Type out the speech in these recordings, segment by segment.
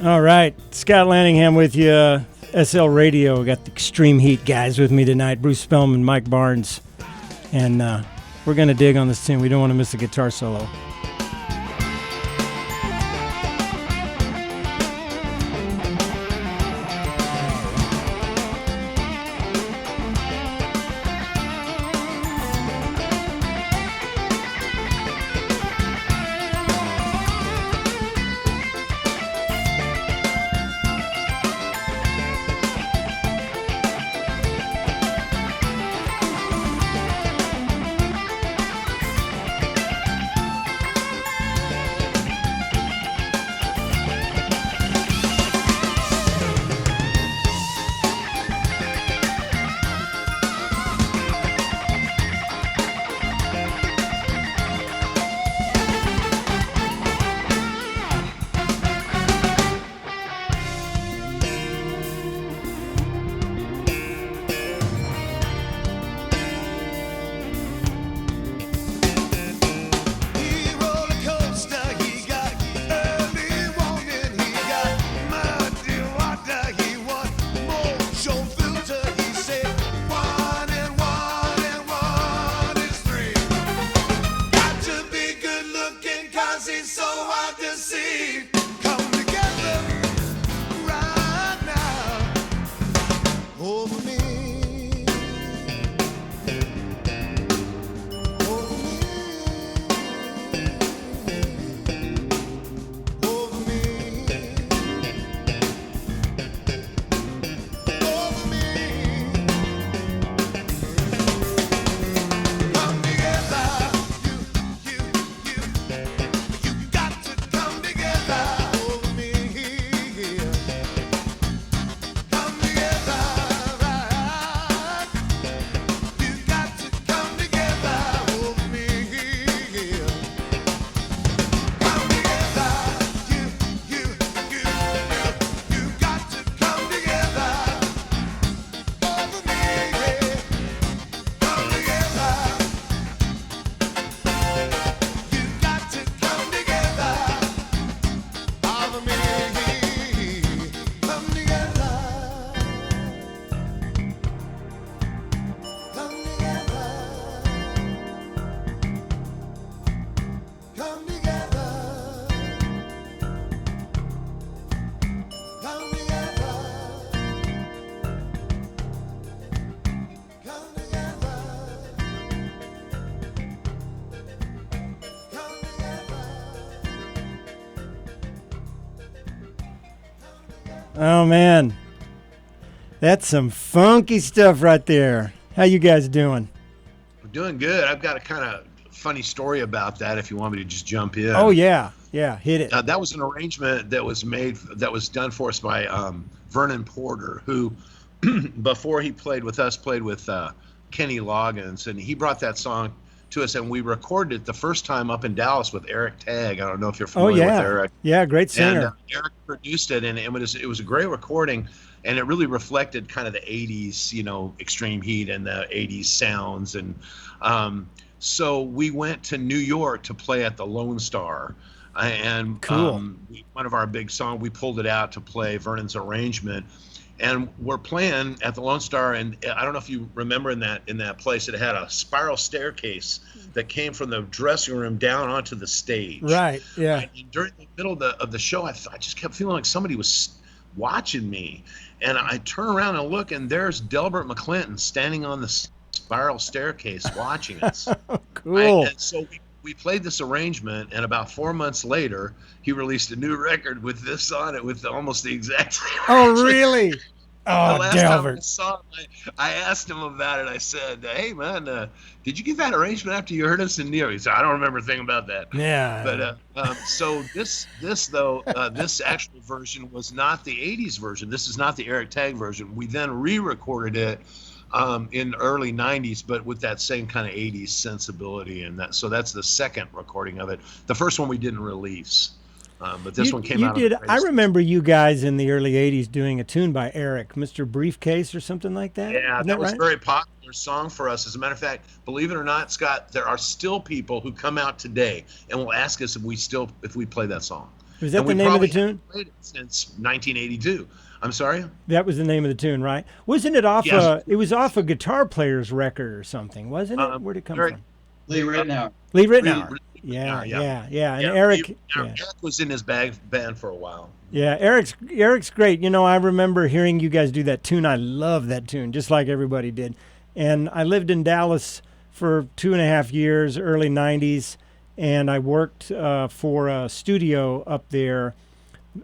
All right, Scott Lanningham with you, SLRadio. We got the Extreme Heat guys with me tonight, Bruce Spellman, Mike Barnes, and we're going to dig on this tune. We don't want to miss the guitar solo. Oh, man. That's some funky stuff right there. How you guys doing? We're doing good. I've got a kind of funny story about that if you want me to just jump in. Oh, yeah. Yeah, hit it. That was an arrangement that was done for us by Vernon Porter, who, before he played with us, played with Kenny Loggins. And he brought that song to us, and we recorded it the first time up in Dallas with Eric Tagg. I don't know if you're familiar with Eric. Yeah, great singer. And Eric produced it, and it was a great recording, and it really reflected kind of the 80s, Extreme Heat and the 80s sounds. And so we went to New York to play at the Lone Star. And cool. One of our big songs, we pulled it out to play Vernon's arrangement. And we're playing at the Lone Star, and I don't know if you remember in that place, it had a spiral staircase that came from the dressing room down onto the stage. Right. Yeah. And during the middle of the show, I just kept feeling like somebody was watching me, and I turn around and look, and there's Delbert McClinton standing on the spiral staircase watching us. Cool. And so we played this arrangement, and about 4 months later, he released a new record with this on it, with almost the exact same. Oh, really? Oh, the last Delbert. time I saw him, I asked him about it. I said, "Hey, man, did you get that arrangement after you heard us in New York?" He said, "I don't remember a thing about that." Yeah. But so this actual version was not the '80s version. This is not the Eric Tagg version. We then re-recorded it in early 90s, but with that same kind of 80s sensibility, and so that's the second recording of it. The first one we didn't release, but this one came out. You did. I remember you guys in the early 80s doing a tune by Eric, Mr. Briefcase or something like that. Yeah, Isn't that was right? a very popular song for us. As a matter of fact, believe it or not, Scott, there are still people who come out today and will ask us if we play that song. Was that and the we name of the probably tune? haven't played it since 1982. I'm sorry? That was the name of the tune, right? Wasn't it off Yes. it was off a Guitar Player's record or something, wasn't it? Where'd it come Eric, from? Lee Ritenour. Lee Ritenour. Lee Yeah, Ritenour, yeah. And Yeah, Eric, Eric was in his band for a while. yeah, Eric's great. You know, I remember hearing you guys do that tune. I love that tune, just like everybody did. And I lived in Dallas for 2.5 years, early '90s, and I worked for a studio up there.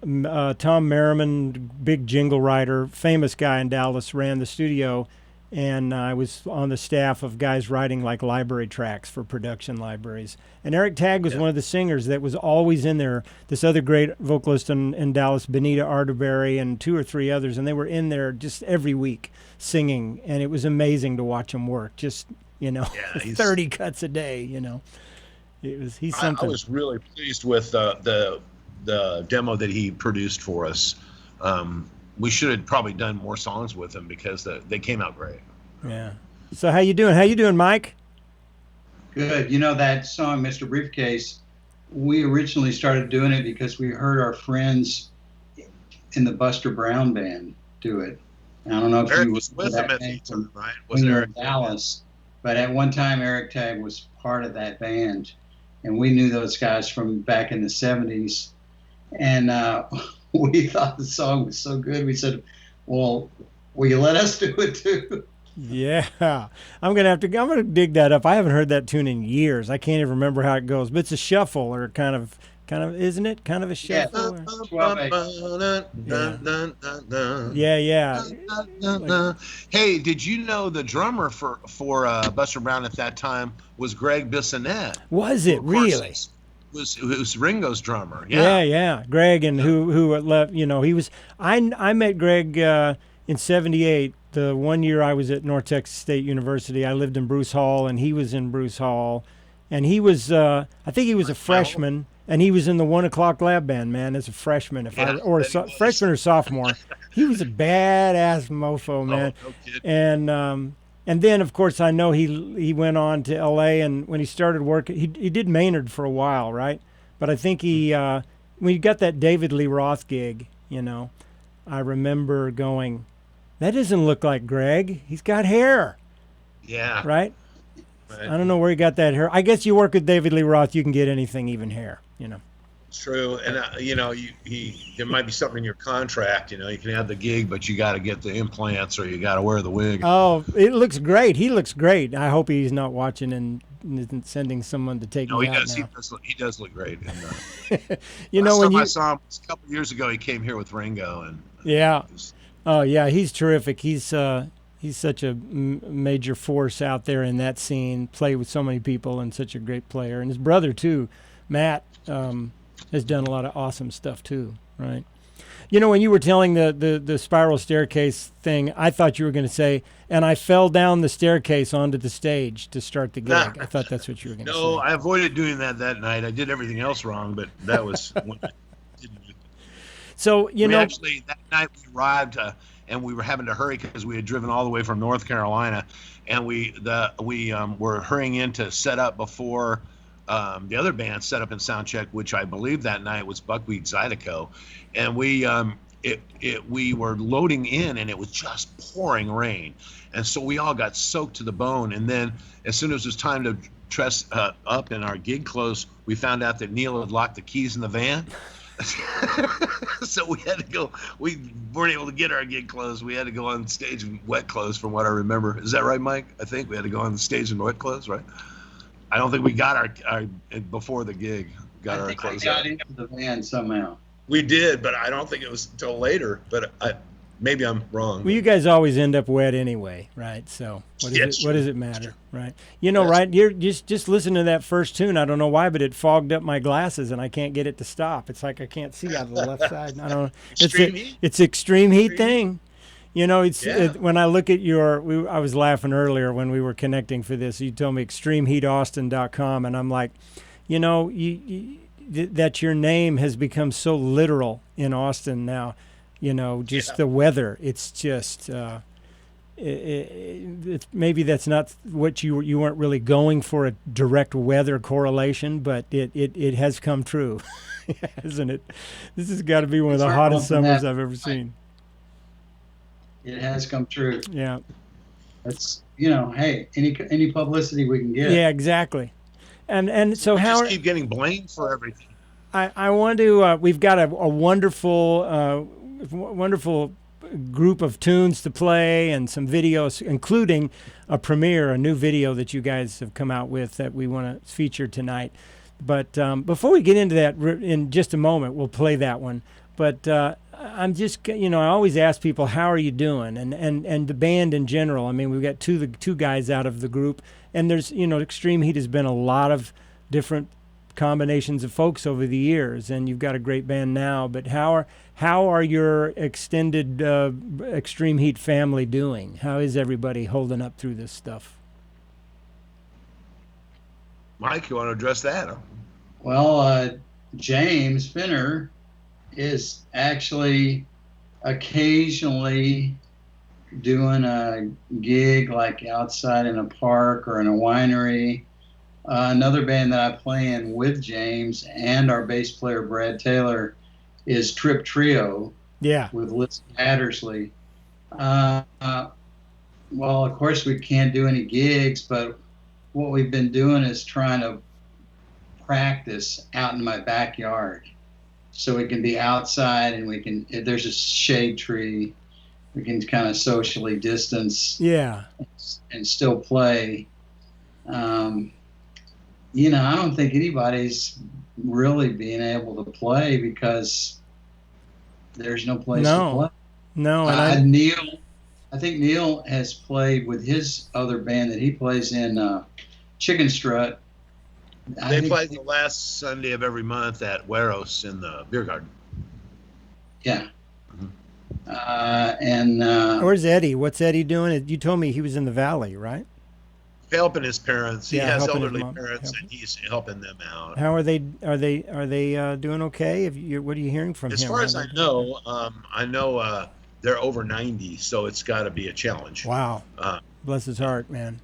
Tom Merriman, big jingle writer, famous guy in Dallas, ran the studio, and I was on the staff of guys writing like library tracks for production libraries. And Eric Tagg was one of the singers that was always in there. This other great vocalist in Dallas, Benita Arterberry, and 2 or 3 others, and they were in there just every week singing, and it was amazing to watch them work. Just 30 cuts a day. He's something. I was really pleased with the demo that he produced for us. We should have probably done more songs with him because they came out great. Yeah. So how you doing? How you doing, Mike? Good. You know that song, Mr. Briefcase, we originally started doing it because we heard our friends in the Buster Brown band do it. I don't know if Eric you was with him at the time, right? When Wasn't we were Eric? in Dallas, but at one time Eric Tagg was part of that band, and we knew those guys from back in the '70s, and we thought the song was so good. We said, "Well, will you let us do it too?" Yeah, I'm gonna dig that up. I haven't heard that tune in years. I can't even remember how it goes, but it's a shuffle or kind of, isn't it? Kind of a shuffle. Yeah. Hey, did you know the drummer for Buster Brown at that time was Greg Bissonette? Was it really? It was Ringo's drummer. Yeah. Greg, and who left. He was. I met Greg in '78. The one year I was at North Texas State University. I lived in Bruce Hall, and he was in Bruce Hall, and he was. I think he was a freshman, and he was in the 1 O'Clock Lab Band, man, as a freshman. Freshman or sophomore. He was a badass mofo, man. Oh, no kidding. And then, of course, I know he went on to L.A., and when he started working, he did Maynard for a while, right? But I think when he got that David Lee Roth gig, I remember going, that doesn't look like Greg. He's got hair. Yeah. Right? I don't know where he got that hair. I guess you work with David Lee Roth, you can get anything, even hair, True, and there might be something in your contract. You can have the gig, but you got to get the implants or you got to wear the wig. Oh, it looks great. He looks great. I hope he's not watching and isn't sending someone to take me out now. He does look great. And, I saw him a couple years ago, he came here with Ringo, and oh yeah, he's terrific. He's such a major force out there in that scene. Played with so many people and such a great player. And his brother too, Matt. Has done a lot of awesome stuff too, right? When you were telling the spiral staircase thing, I thought you were going to say, and I fell down the staircase onto the stage to start the gig. I thought that's what you were going to say. No, I avoided doing that night. I did everything else wrong, but that was when I didn't do it. So, actually, that night we arrived and we were having to hurry because we had driven all the way from North Carolina, and we were hurrying in to set up before the other band set up in sound check, which I believe that night was Buckwheat Zydeco, and we were loading in, and it was just pouring rain, and so we all got soaked to the bone. And then as soon as it was time to dress up in our gig clothes, we found out that Neil had locked the keys in the van. So we had to go. We weren't able to get our gig clothes. We had to go on stage in wet clothes, from what I remember. Is that right, Mike? I think we had to go on the stage in wet clothes, right? I don't think we got our before the gig. Got our clothes. We got into the van somehow. We did, but I don't think it was until later. But maybe I'm wrong. Well, you guys always end up wet anyway, right? So what does it matter, right? Right? You're just listen to that first tune. I don't know why, but it fogged up my glasses, and I can't get it to stop. It's like I can't see out of the left side. I don't know. It's extreme heat thing. When I look at I was laughing earlier when we were connecting for this. You told me extremeheataustin.com, and I'm like, that your name has become so literal in Austin now. The weather. It's just, maybe that's not what you weren't really going for, a direct weather correlation, but it has come true, hasn't it? This has got to be one of the hottest summers I've ever seen. It has come true. Yeah. That's, hey, any publicity we can get. Yeah, exactly. And so we how just keep getting blamed for everything. I want to. We've got a wonderful, wonderful group of tunes to play and some videos, including a new video that you guys have come out with that we want to feature tonight. But before we get into that, in just a moment, we'll play that one. But I'm just, I always ask people, how are you doing? And the band in general. I mean, we've got two guys out of the group, and there's, Extreme Heat has been a lot of different combinations of folks over the years, and you've got a great band now. But how are your extended Extreme Heat family doing? How is everybody holding up through this stuff? Mike, you want to address that? Huh? Well, James Finner is actually occasionally doing a gig like outside in a park or in a winery. Another band that I play in with James and our bass player Brad Taylor is Trip Trio. Yeah. With Liz Hattersley. Well, of course we can't do any gigs, but what we've been doing is trying to practice out in my backyard. So we can be outside and if there's a shade tree, we can kind of socially distance. Yeah. And still play. I don't think anybody's really being able to play because there's no place to play. No, and I think Neil has played with his other band that he plays in, Chicken Strut. They play the last Sunday of every month at Waros in the beer garden. Yeah. Mm-hmm. Where's Eddie? What's Eddie doing? You told me he was in the Valley, right? Helping his parents. He has elderly parents, and he's helping them out. How are they? Are they doing okay? What are you hearing from him? As far as I know, they're over 90, so it's got to be a challenge. Wow. Bless his heart, man.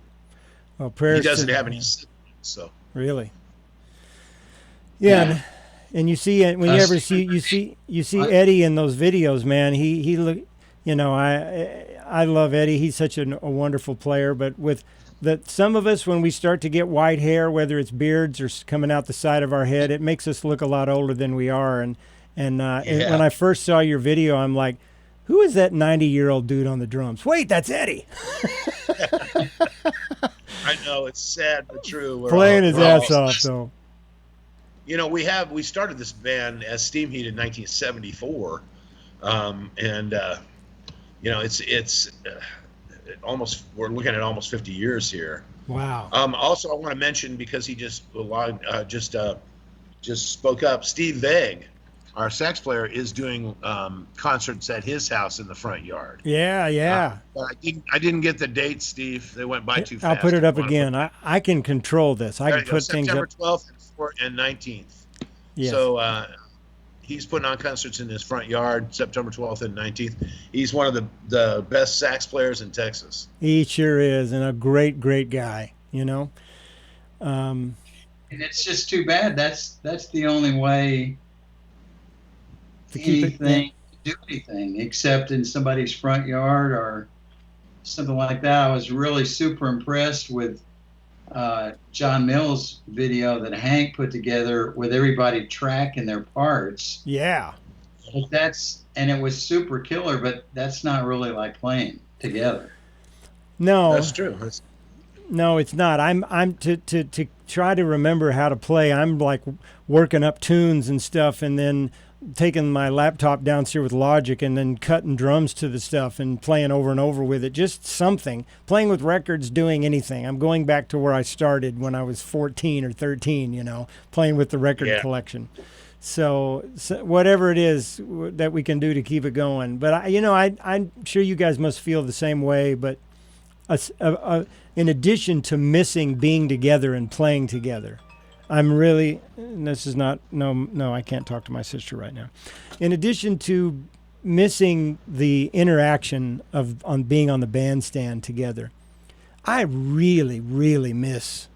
Well, prayers. He doesn't have any siblings, so. Really? Yeah. And you see it when you see Eddie in those videos, man. He look, I love Eddie. He's such a wonderful player, but with that, some of us, when we start to get white hair, whether it's beards or coming out the side of our head, it makes us look a lot older than we are. And when I first saw your video, I'm like, who is that 90-year-old dude on the drums? Wait, that's Eddie. I know, it's sad but true. Playing his ass off, though. We started this band as Steam Heat in 1974, it's almost, we're looking at almost 50 years here. Wow. Also, I want to mention, because he just spoke up, Steve Vegg, our sax player, is doing concerts at his house in the front yard. Yeah. I didn't get the date, Steve. They went by too fast. I'll put it up again. I can control this. I can put things up. September 12th and 19th. Yes. So he's putting on concerts in his front yard, September 12th and 19th. He's one of the best sax players in Texas. He sure is, and a great, great guy, And it's just too bad. That's the only way to do anything except in somebody's front yard or something like that. I was really super impressed with John Mills' video that Hank put together with everybody tracking their parts. Yeah. And it was super killer, but that's not really like playing together. No. That's true. No, it's not. I'm to try to remember how to play. I'm like working up tunes and stuff, and then taking my laptop downstairs with Logic and then cutting drums to the stuff and playing over and over with it. Just something. Playing with records, doing anything. I'm going back to where I started when I was 14 or 13, playing with the record collection. So whatever it is that we can do to keep it going. But, I'm sure you guys must feel the same way. But in addition to missing being together and playing together, I'm really, this is not, no, I can't talk to my sister right now. In addition to missing the interaction of on being on the bandstand together. I really, really miss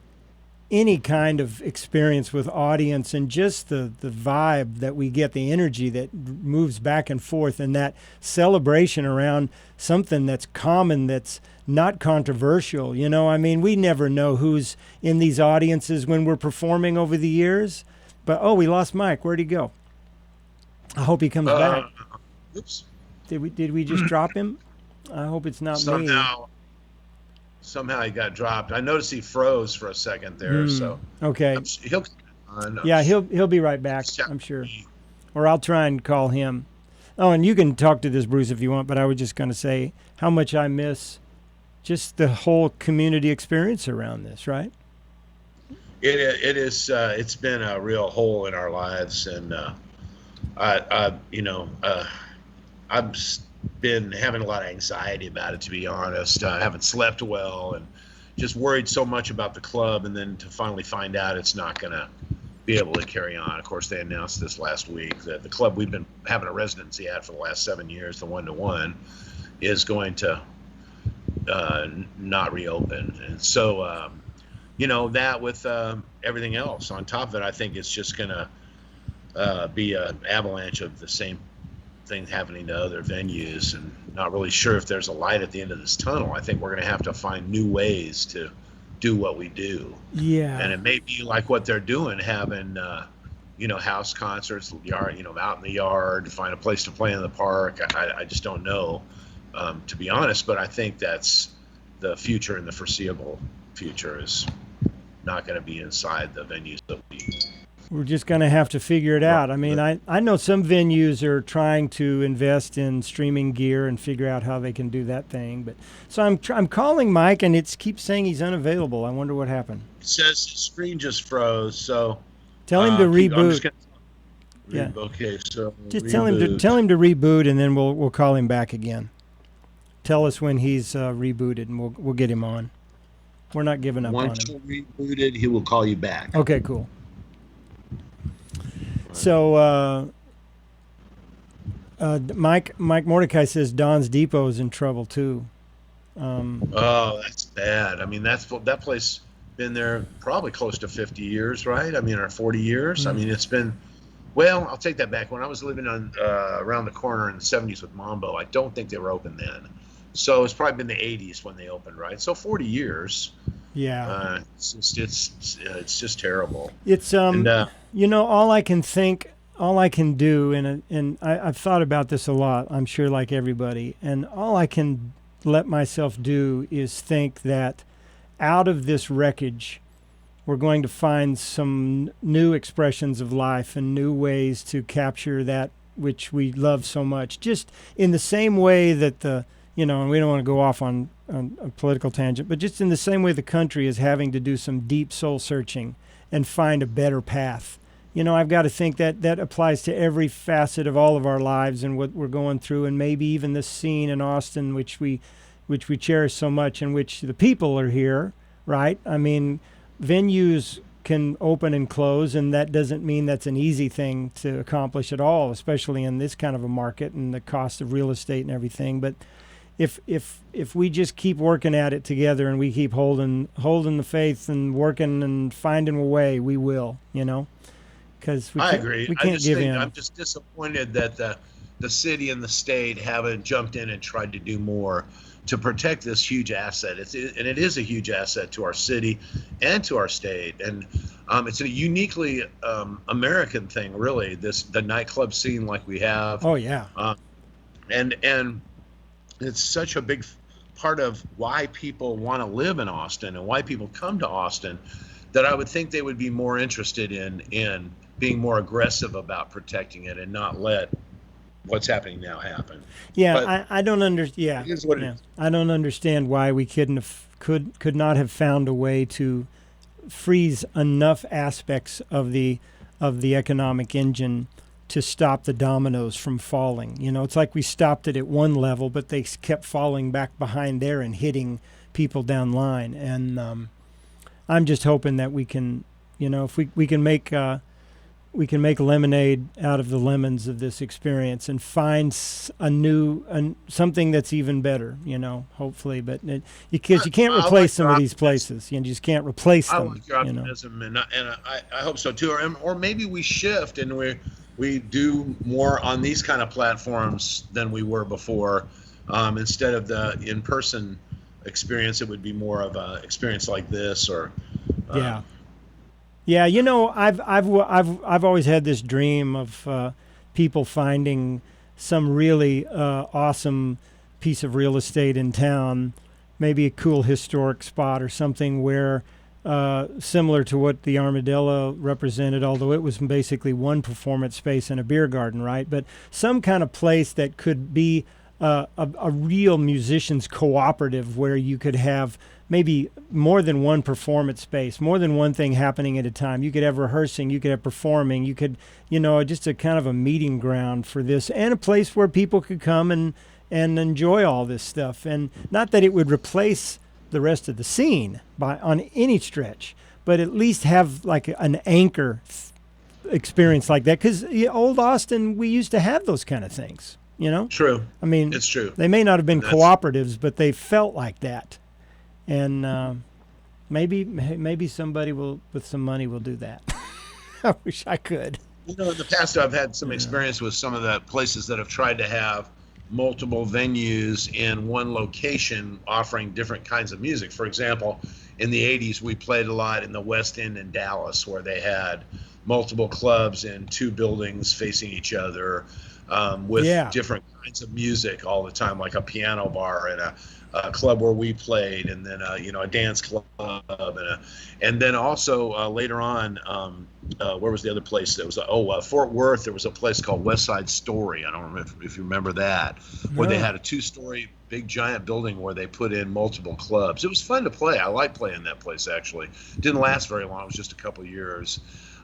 any kind of experience with audience and just the vibe that we get, the energy that moves back and forth, and that celebration around something that's common, that's not controversial. You know, I mean, we never know who's in these audiences when we're performing over the years. But, oh, we lost Mike. Where'd he go? I hope he comes back. Oops. Did we just drop him? I hope it's not me. Somehow he got dropped. I noticed he froze for a second there. So okay, he'll come on. Yeah, he'll be right back, I'm sure. Or I'll try and call him. Oh, and you can talk to this, Bruce, if you want. But I was just going to say how much I miss just the whole community experience around this. Right? It is. It's been a real hole in our lives, and I've been having a lot of anxiety about it, to be honest. I haven't slept well and just worried so much about the club, and then to finally find out it's not going to be able to carry on. Of course, they announced this last week that the club we've been having a residency at for the last 7 years, the 1-to-1, is going to not reopen. And so, that with everything else on top of it, I think it's just going to be an avalanche of the same thing happening to other venues, and not really sure if there's a light at the end of this tunnel. I think we're going to have to find new ways to do what we do. Yeah. And it may be like what they're doing, having, house concerts, yard, out in the yard, find a place to play in the park. I just don't know, to be honest, but I think that's the future, and the foreseeable future is not going to be inside the venues that we're just going to have to figure it out. I mean, I know some venues are trying to invest in streaming gear and figure out how they can do that thing. But so I'm calling Mike, and it keeps saying he's unavailable. I wonder what happened. It says his screen just froze. So tell him to reboot. Yeah. Okay. So just tell him to reboot, and then we'll call him back again. Tell us when he's rebooted, and we'll get him on. We're not giving up on him. Once you're rebooted, he will call you back. Okay. Cool. So Mike Mordecai says Don's Depot is in trouble too. Oh, that's bad. I mean, that place been there probably close to 50 years, right? I mean, or 40 years. Mm-hmm. I mean, it's been. Well, I'll take that back. When I was living on around the corner in the 70s with Mambo, I don't think they were open then. So it's probably been the 80s when they opened, right? So 40 years. Yeah. It's just terrible. It's all I can do, and I've thought about this a lot, I'm sure, like everybody, and all I can let myself do is think that out of this wreckage, we're going to find some new expressions of life and new ways to capture that which we love so much. Just in the same way that and we don't want to go off on a political tangent, but just in the same way the country is having to do some deep soul searching and find a better path. I've got to think that applies to every facet of all of our lives and what we're going through, and maybe even this scene in Austin, which we cherish so much, and which the people are here, right? I mean, venues can open and close, and that doesn't mean that's an easy thing to accomplish at all, especially in this kind of a market and the cost of real estate and everything. But if we just keep working at it together, and we keep holding the faith and working and finding a way, we will, because I agree. We can't give in. I'm just disappointed that the city and the state haven't jumped in and tried to do more to protect this huge asset. It is a huge asset to our city and to our state, and it's a uniquely American thing, really. The nightclub scene like we have. Oh yeah. And it's such a big part of why people want to live in Austin and why people come to Austin, that I would think they would be more interested in being more aggressive about protecting it and not let what's happening now happen. Yeah, I don't understand. Yeah, it is what it is. I don't understand why we could not have found a way to freeze enough aspects of the economic engine to stop the dominoes from falling. It's like we stopped it at one level, but they kept falling back behind there and hitting people down line. And I'm just hoping that we can, if we can make make lemonade out of the lemons of this experience and find something that's even better, hopefully. But because you can't replace some of these places, you just can't replace them. I like your optimism, and I hope so too. Or maybe we shift and we do more on these kind of platforms than we were before. Instead of the in-person experience, it would be more of an experience like this, or Yeah, I've always had this dream of people finding some really awesome piece of real estate in town, maybe a cool historic spot or something where similar to what the Armadillo represented, although it was basically one performance space and a beer garden, right? But some kind of place that could be a real musicians cooperative where you could have maybe more than one performance space, more than one thing happening at a time. You could have rehearsing, you could have performing, you could, just a kind of a meeting ground for this, and a place where people could come and enjoy all this stuff. And not that it would replace the rest of the scene on any stretch, but at least have like an anchor experience like that. Because old Austin, we used to have those kind of things, True. I mean, it's true. They may not have been cooperatives, but they felt like that. And maybe somebody with some money will do that. I wish I could. In the past, I've had some experience with some of the places that have tried to have multiple venues in one location offering different kinds of music. For example, in the 80s, we played a lot in the West End in Dallas, where they had multiple clubs in two buildings facing each other, with different kinds of music all the time, like a piano bar and a club where we played, and then a dance club, and then also later on, where was the other place? There was Fort Worth. There was a place called West Side Story. I don't remember if you remember that, where they had a 2-story big giant building where they put in multiple clubs. It was fun to play. I liked playing that place actually. Didn't last very long. It was just a couple of years.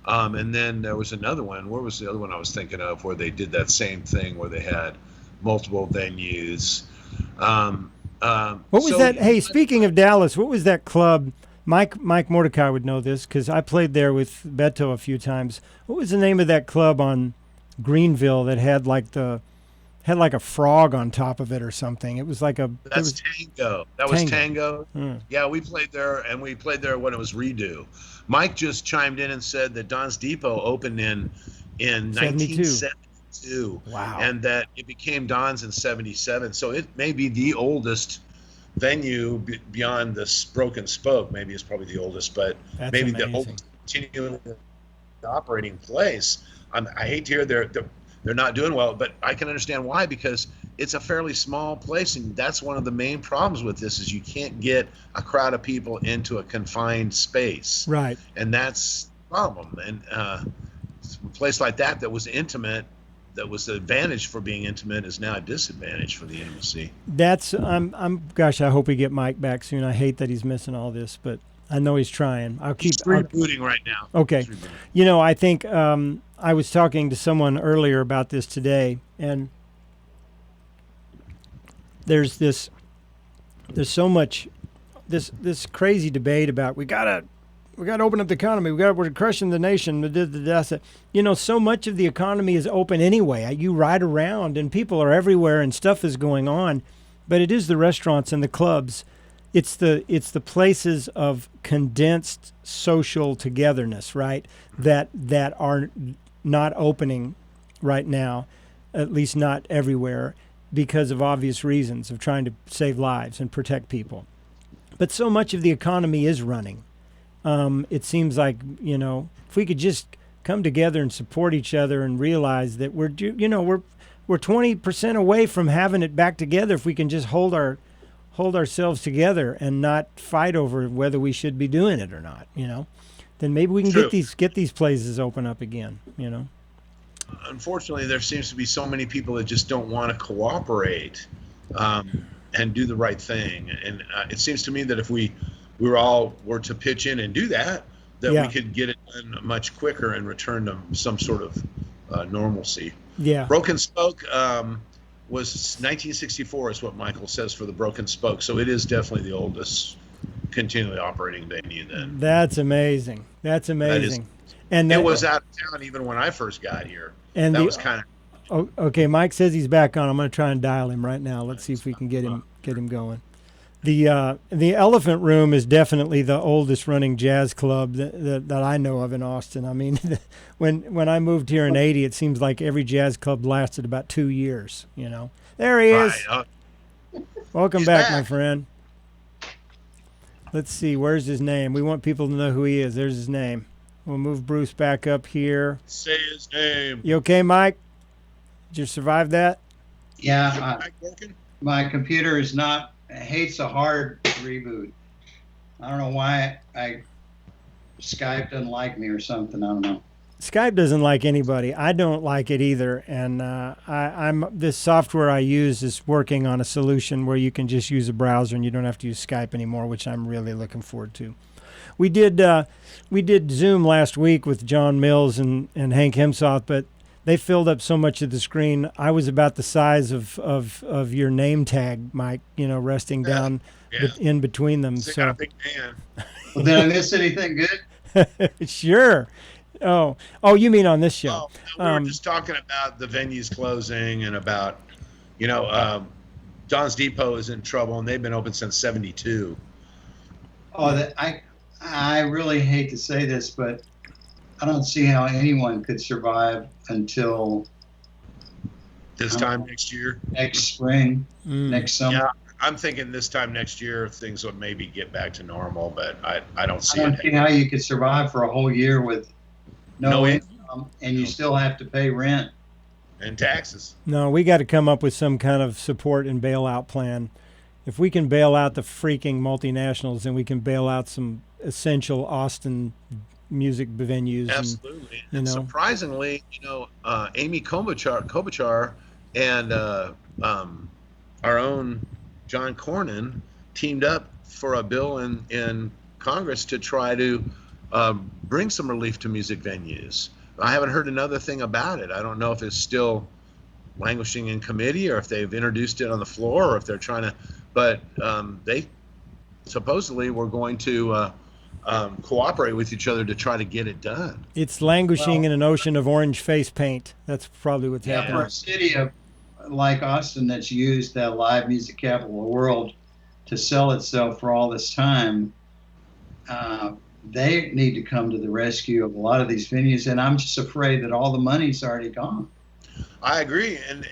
And then there was another one. Where was the other one I was thinking of, where they did that same thing, where they had multiple venues? What was that? Hey, speaking of Dallas, what was that club? Mike Mordecai would know this because I played there with Beto a few times. What was the name of that club on Greenville that had like a frog on top of it or something? It was like That's Tango. That was Tango. Yeah, we played there, and we played there when it was Redo. Mike just chimed in and said that Don's Depot opened in 1972. Wow. And that it became Don's in 77. So it may be the oldest venue beyond this Broken Spoke. Maybe it's probably the oldest, but that's maybe amazing. The oldest continuing operating place. I hate to hear they're not doing well, but I can understand why, because it's a fairly small place, and that's one of the main problems with this is you can't get a crowd of people into a confined space. Right. And that's the problem. And a place like that was intimate, that was the advantage for being intimate, is now a disadvantage for the intimacy. That's gosh, I hope we get Mike back soon. I hate that he's missing all this, but I know he's trying. He's rebooting right now. Okay. I think I was talking to someone earlier about this today, and there's so much this crazy debate about we gotta open up the economy. We're crushing the nation. So much of the economy is open anyway. You ride around and people are everywhere and stuff is going on, but it is the restaurants and the clubs. It's the places of condensed social togetherness, right? That are not opening right now, at least not everywhere, because of obvious reasons of trying to save lives and protect people. But so much of the economy is running. It seems like, if we could just come together and support each other and realize that we're 20% away from having it back together, if we can just hold ourselves together and not fight over whether we should be doing it or not, then maybe we can get these places open up again, Unfortunately, there seems to be so many people that just don't want to cooperate and do the right thing. And it seems to me that if we were to pitch in and do that we could get it done much quicker and return to some sort of normalcy. Yeah. Broken Spoke was 1964 is what Michael says for the Broken Spoke. So it is definitely the oldest continually operating venue then. That's amazing. And it was out of town even when I first got here. And that was kind of. Oh, okay, Mike says he's back on. I'm going to try and dial him right now. Let's see if we can get him going. The Elephant Room is definitely the oldest running jazz club that I know of in Austin. I mean, when I moved here in '80, it seems like every jazz club lasted about 2 years. You know, there he is. Welcome back, my friend. Let's see, where's his name? We want people to know who he is. There's his name. We'll move Bruce back up here. Say his name. You okay, Mike? Did you survive that? Yeah. My computer is not. Hates a hard reboot. I don't know why. Skype doesn't like me or something. I don't know. Skype doesn't like anybody. I don't like it either. And this software I use is working on a solution where you can just use a browser and you don't have to use Skype anymore, which I'm really looking forward to. We did Zoom last week with John Mills and Hank Hemsoth, but they filled up so much of the screen. I was about the size of your name tag, Mike, resting down in between them. So, big man. Well, did I miss anything good? Sure. Oh, you mean on this show? We were just talking about the venues closing and about, Don's Depot is in trouble and they've been open since '72. Oh, I really hate to say this, but I don't see how anyone could survive until this time next year, next spring, next summer. Yeah, I'm thinking this time next year things will maybe get back to normal, but I don't see I don't see how you could survive for a whole year with no income, and you still have to pay rent and taxes. No, we got to come up with some kind of support and bailout plan. If we can bail out the freaking multinationals, then we can bail out some essential Austin music venues. Absolutely. And surprisingly, Amy Klobuchar and our own John Cornyn teamed up for a bill in Congress to try to bring some relief to music venues. I haven't heard another thing about it. I don't know if it's still languishing in committee or if they've introduced it on the floor or if they're trying to, but they supposedly were going to cooperate with each other to try to get it done. It's languishing in an ocean of orange face paint. That's probably what's happening. For a city like Austin that's used that live music capital of the world to sell itself for all this time, they need to come to the rescue of a lot of these venues, and I'm just afraid that all the money's already gone. I agree, and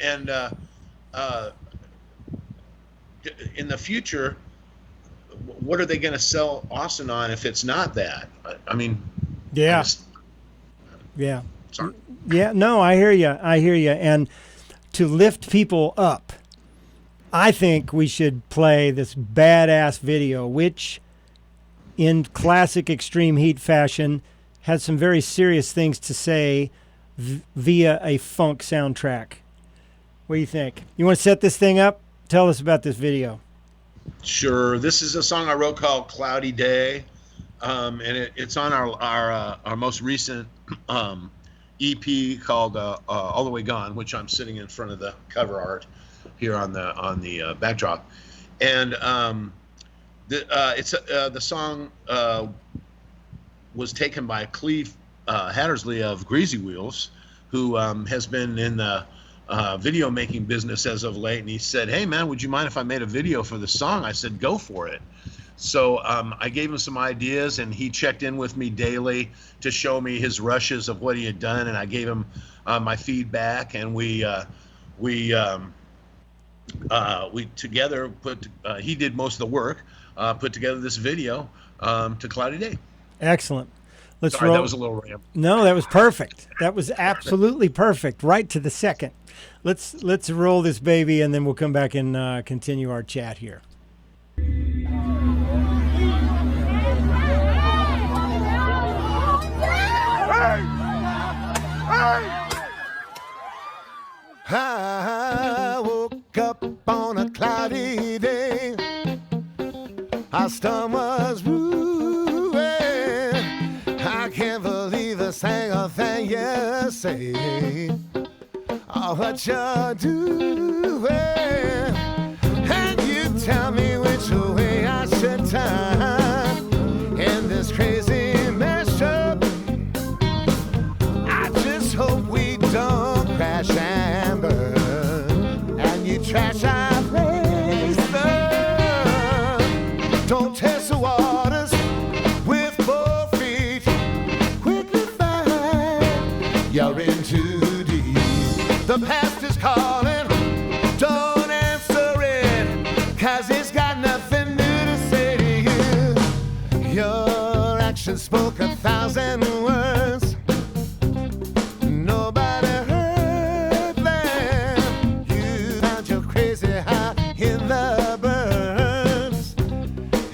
in the future, what are they going to sell Austin on if it's not that? I mean, yeah. Sorry. Yeah, no, I hear you. And to lift people up, I think we should play this badass video, which in classic Extreme Heat fashion has some very serious things to say via a funk soundtrack. What do you think? You want to set this thing up? Tell us about this video. Sure. This is a song I wrote called "Cloudy Day," and it's on our most recent EP called "All the Way Gone," which I'm sitting in front of the cover art here on the backdrop. And the song was taken by Cleve Hattersley of Greasy Wheels, who has been in the video making business as of late, and he said, "Hey man, would you mind if I made a video for the song?" I said, "Go for it." So I gave him some ideas, and he checked in with me daily to show me his rushes of what he had done, and I gave him my feedback, and we together he did most of the work, put together this video to Cloudy Day. Excellent. Sorry, that was a little rambling. No, that was perfect. That was absolutely perfect, right to the second. Let's roll this baby, and then we'll come back and continue our chat here. I woke up on a cloudy day. Our storm was brewing. I can't believe a single thing you say or what you're doing. And you tell me which way I should turn in this crazy mashup. burn, and you trash our place. Don't test the waters with 4 feet. Quickly find you're in too deep. The past is calling, don't answer it, 'cause it's got nothing new to say to you. Your actions spoke 1,000 words. Nobody heard them. You found your crazy high in the birds,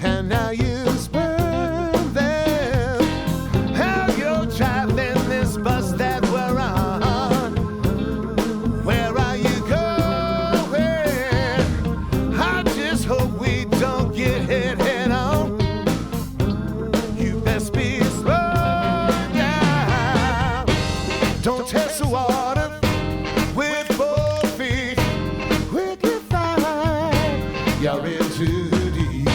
and now you spurn them. How you're driving this bus that we're on. Where are you going? I just hope we don't get hit head on. You best be slowing down. Don't test the water with 4 feet. Quickly find you're in too deep.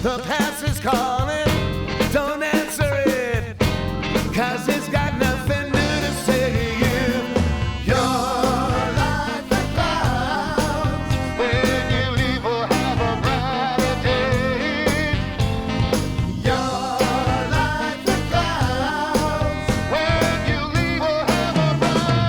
The past is calling, don't answer it, 'cause it's got nothing new to say to you. You're like the clouds. When you leave, we'll have a brighter day. You're like the clouds. When you leave, we'll have a brighter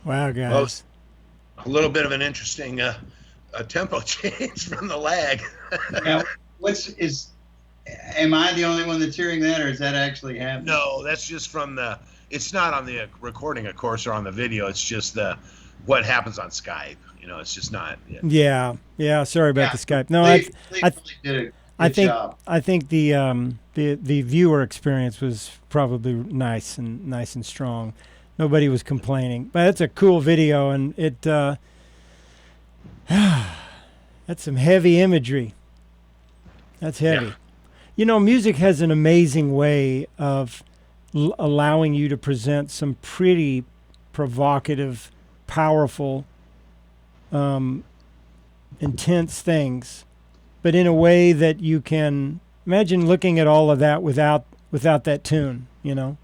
Wow, guys. Well, it's a little bit of an interesting tempo change from the lag. Now, am I the only one that's hearing that, or is that actually happening? No, that's just from the. It's not on the recording, of course, or on the video. It's just what happens on Skype. You know, it's just not. Yeah. Sorry about the Skype. No, Lee really did a good job. I think the viewer experience was probably nice and strong. Nobody was complaining, but it's a cool video, and it that's some heavy imagery. That's heavy. Yeah. You know, music has an amazing way of allowing you to present some pretty provocative, powerful, intense things, but in a way that you can imagine looking at all of that without that tune. You know.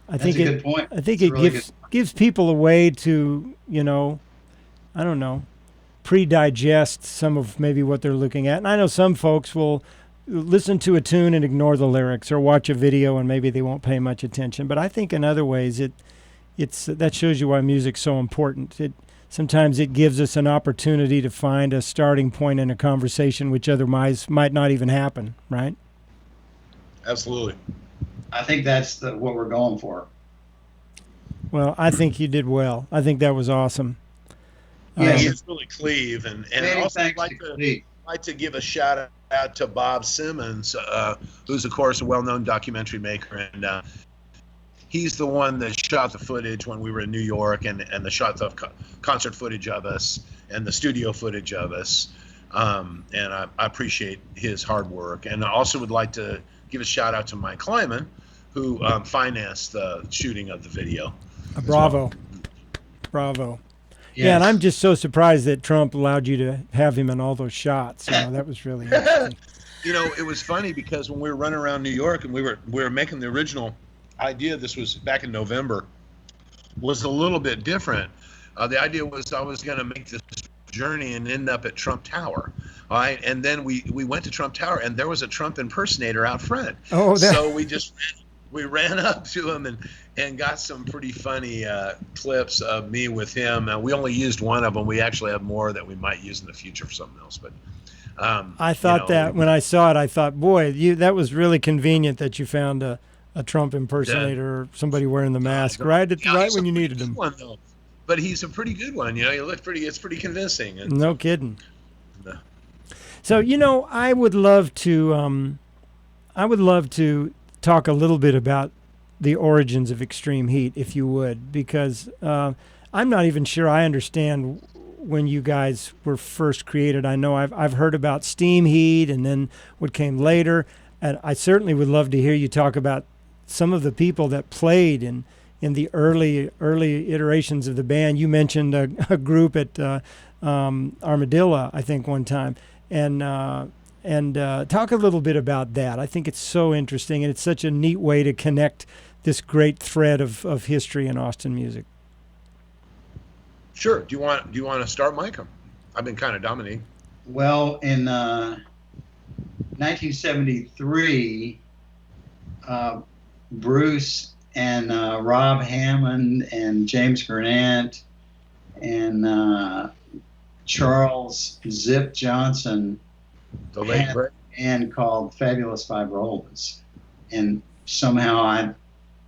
I think That's a good point. I think That's it really gives people a way to, you know, I don't know, pre-digest some of maybe what they're looking at. And I know some folks will listen to a tune and ignore the lyrics, or watch a video and maybe they won't pay much attention. But I think in other ways that shows you why music's so important. sometimes it gives us an opportunity to find a starting point in a conversation which otherwise might not even happen, right? Absolutely. I think that's what we're going for. Well, I think you did well. I think that was awesome. Yeah, He is really Cleve, and Many also thanks I'd to Cleve. like to give a shout out to Bob Simmons, who's of course a well-known documentary maker, and he's the one that shot the footage when we were in New York, and the shot the concert footage of us and the studio footage of us. And I appreciate his hard work, and I also would like to give a shout out to Mike Kleiman, who financed the shooting of the video. Bravo. Bravo. Yeah, and I'm just so surprised that Trump allowed you to have him in all those shots. That was really interesting. It was funny because when we were running around New York and we were making the original idea, this was back in November, was a little bit different. The idea was I was going to make this journey and end up at Trump Tower. All right, and then we went to Trump Tower, and there was a Trump impersonator out front. So we ran up to him and got some pretty funny clips of me with him. We only used one of them. We actually have more that we might use in the future for something else. But I thought that when I saw it, I thought, boy, that was really convenient that you found a Trump impersonator or somebody wearing the mask right when you needed him. But he's a pretty good one. He looked pretty. It's pretty convincing. No kidding. So I would love to talk a little bit about the origins of Extreme Heat, if you would, because I'm not even sure I understand when you guys were first created. I know I've heard about Steam Heat and then what came later, and I certainly would love to hear you talk about some of the people that played in the early iterations of the band. You mentioned a group at Armadillo, I think, one time, and talk a little bit about that. I think it's so interesting, and it's such a neat way to connect this great thread of history in Austin music. Sure. Do you want to start, Mike? I've been kind of dominating. Well, in 1973, Bruce and Rob Hammond and James Granat and Charles Zip Johnson had a band called Fabulous Vibrolas, and somehow I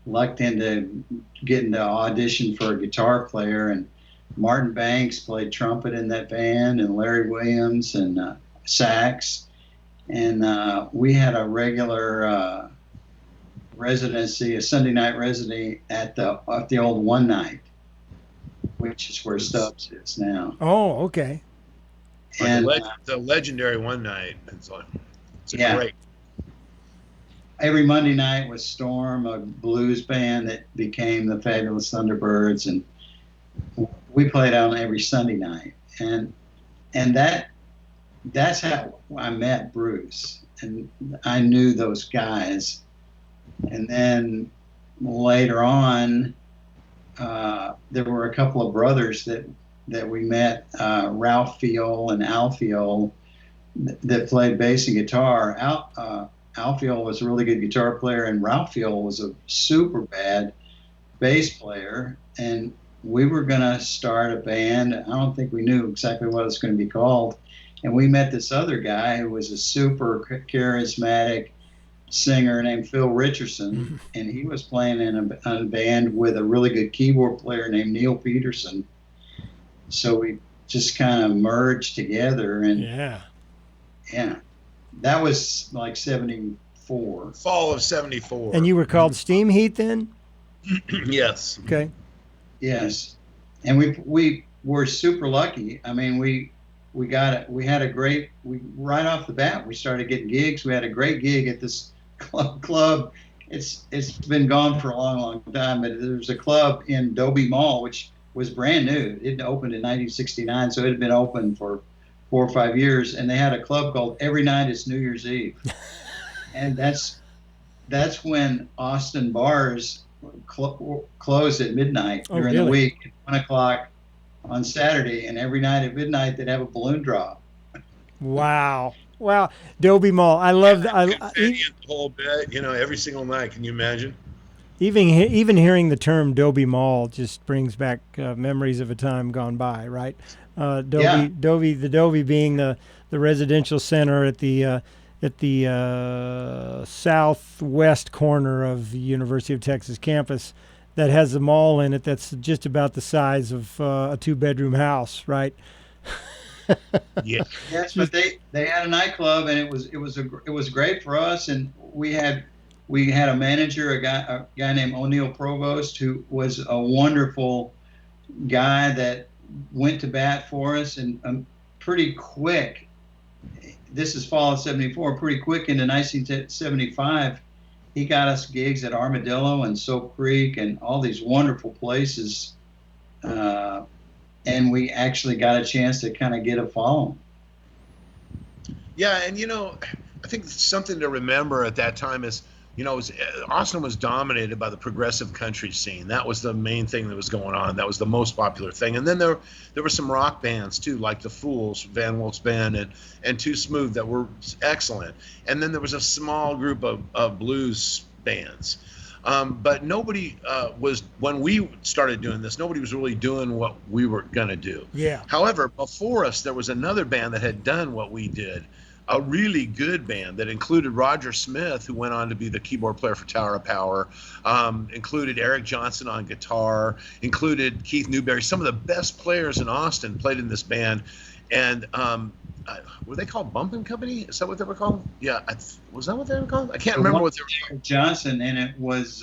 lucked into getting to audition for a guitar player, and Martin Banks played trumpet in that band, and Larry Williams and sax, and we had a regular residency, a Sunday night residency at the old One Night, which is where Stubbs is now. Oh, okay. And the legendary One Night. It's great. Every Monday night was Storm, a blues band that became the Fabulous Thunderbirds, and we played on every Sunday night. And that's how I met Bruce, and I knew those guys. And then later on, there were a couple of brothers that we met, Ralph Fiol and Al Fiol, that played bass and guitar. Al Fiol was a really good guitar player, and Ralph Fiol was a super bad bass player. And we were going to start a band. I don't think we knew exactly what it was going to be called. And we met this other guy who was a super charismatic singer named Phil Richardson, and he was playing in a band with a really good keyboard player named Neil Peterson. So we just kind of merged together, and yeah, that was like 74. Fall of 74. And you were called Steam Heat then? Yes. Okay. Yes. And we were super lucky. I mean, we got it. We had right off the bat, we started getting gigs. We had a great gig at this club. It's been gone for a long time, but there's a club in Dobie Mall, which was brand new. It opened in 1969, so it had been open for 4 or 5 years, and they had a club called Every Night Is New Year's Eve. And that's when Austin bars closed at midnight during the week, at 1 o'clock on Saturday, and every night at midnight they'd have a balloon drop. Wow. Dobie Mall. I love that. The whole bit, every single night. Can you imagine? Even hearing the term Dobie Mall just brings back memories of a time gone by, right? The Dobie being the residential center at the southwest corner of the University of Texas campus that has a mall in it that's just about the size of a 2-bedroom house, right? Yeah. Yes, but they had a nightclub, and it was great for us. And we had a manager, a guy named O'Neill Provost, who was a wonderful guy that went to bat for us, and pretty quick. This is fall of '74. Pretty quick into 1975, he got us gigs at Armadillo and Soap Creek and all these wonderful places. And we actually got a chance to kind of get a following. Yeah, and I think something to remember at that time is, Austin was dominated by the progressive country scene. That was the main thing that was going on. That was the most popular thing. And then there were some rock bands too, like the Fools, Van Wolf's band, and Too Smooth, that were excellent. And then there was a small group of blues bands. But nobody when we started doing this, nobody was really doing what we were going to do. Yeah. However, before us, there was another band that had done what we did, a really good band that included Roger Smith, who went on to be the keyboard player for Tower of Power, included Eric Johnson on guitar, included Keith Newberry. Some of the best players in Austin played in this band. And were they called Bumpin' Company? Is that what they were called? Yeah. Was that what they were called? I can't remember what they were called. Johnson, and it was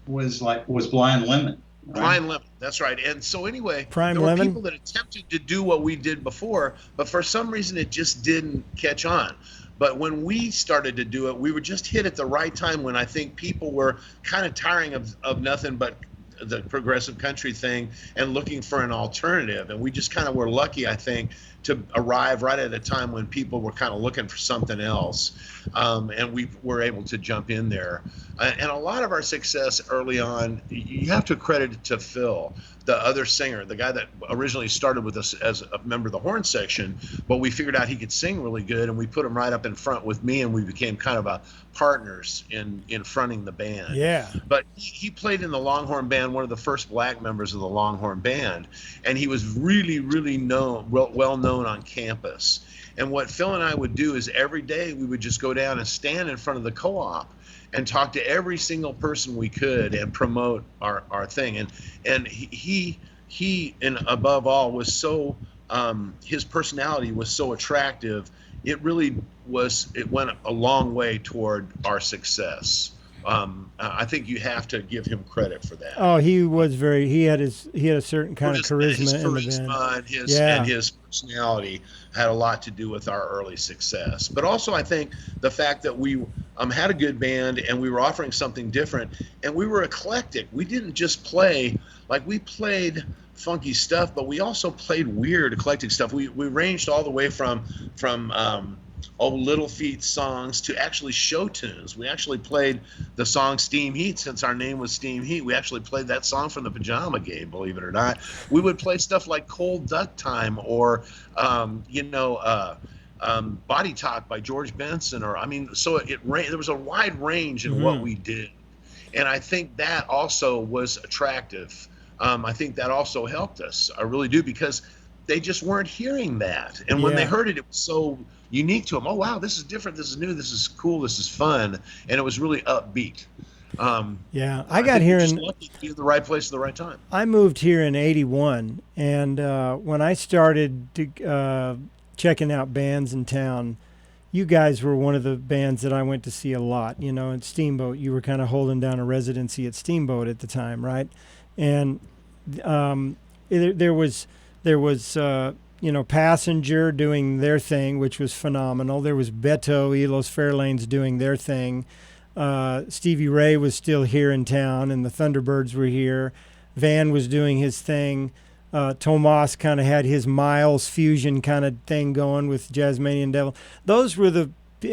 Blind Lemon. Right? Blind Lemon, that's right. And so anyway, Prime there were Lemon? people that attempted to do what we did before, but for some reason it just didn't catch on. But when we started to do it, we were just hit at the right time when I think people were kind of tiring of nothing but the progressive country thing and looking for an alternative. And we just kind of were lucky, I think, to arrive right at a time when people were kind of looking for something else. And we were able to jump in there. And a lot of our success early on, you have to credit it to Phil, the other singer, the guy that originally started with us as a member of the horn section, but we figured out he could sing really good, and we put him right up in front with me, and we became kind of partners in fronting the band. Yeah. But he played in the Longhorn Band, one of the first black members of the Longhorn Band, and he was really, really well known on campus. And what Phil and I would do is every day we would just go down and stand in front of the co-op and talk to every single person we could and promote our thing. And he and above all was so his personality was so attractive. It went a long way toward our success. I think you have to give him credit for that. Oh, he had a certain kind of charisma in the band. And his personality had a lot to do with our early success. But also, I think the fact that we had a good band and we were offering something different, and we were eclectic. We didn't just play, like, we played funky stuff, but we also played weird eclectic stuff. We ranged all the way from Little Feat songs to actually show tunes. We actually played the song Steam Heat, since our name was Steam Heat. We actually played that song from the Pajama Game, believe it or not. We would play stuff like Cold Duck Time or Body Talk by George Benson, so there was a wide range in what we did. And I think that also was attractive. I think that also helped us. I really do, because they just weren't hearing that. And when they heard it, it was so unique to them. Oh, wow, this is different. This is new. This is cool. This is fun. And it was really upbeat. I got here in lucky to be in the right place at the right time. I moved here in '81, and when I started checking out bands in town, you guys were one of the bands that I went to see a lot. At Steamboat, you were kind of holding down a residency at Steamboat at the time, right? And there was Passenger doing their thing, which was phenomenal. There was Beto, Elos Fairlanes doing their thing. Stevie Ray was still here in town, and the Thunderbirds were here. Van was doing his thing. Tomas kind of had his Miles fusion kind of thing going with Jazzmanian Devil. Those were the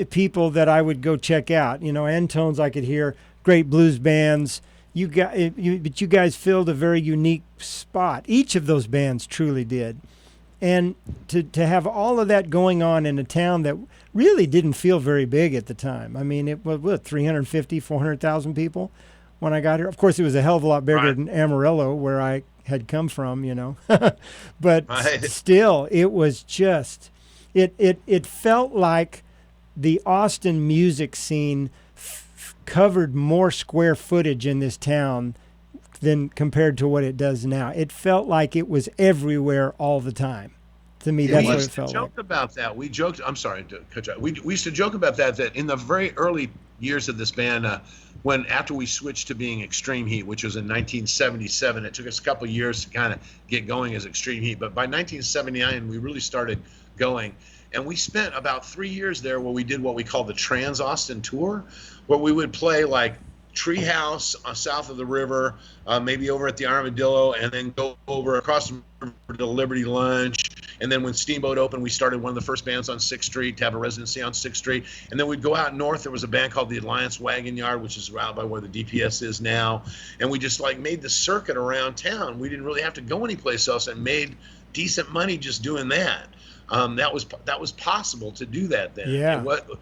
people that I would go check out. Antones, I could hear great blues bands. But you guys filled a very unique spot. Each of those bands truly did. And to have all of that going on in a town that really didn't feel very big at the time. It was, 350, 400,000 people? when I got here. Of course, it was a hell of a lot bigger Right. than Amarillo, where I had come from, but Right. still, it was just, it felt like the Austin music scene covered more square footage in this town than compared to what it does now. It felt like it was everywhere all the time. To me, that's We what it used to felt like. joke about that. We joked. I'm sorry to cut you off. We used to joke about that in the very early years of this band, when after we switched to being Extreme Heat, which was in 1977. It took us a couple of years to kind of get going as Extreme Heat, but by 1979 we really started going. And we spent about 3 years there where we did what we call the Trans Austin Tour, where we would play like Treehouse south of the river, maybe over at the Armadillo, and then go over across the river to Liberty Lunch. And then when Steamboat opened, we started one of the first bands on 6th Street to have a residency on 6th Street. And then we'd go out north. There was a band called the Alliance Wagon Yard, which is out by where the DPS is now. And we just like made the circuit around town. We didn't really have to go anyplace else and made decent money just doing that. That was possible to do that then. Yeah. It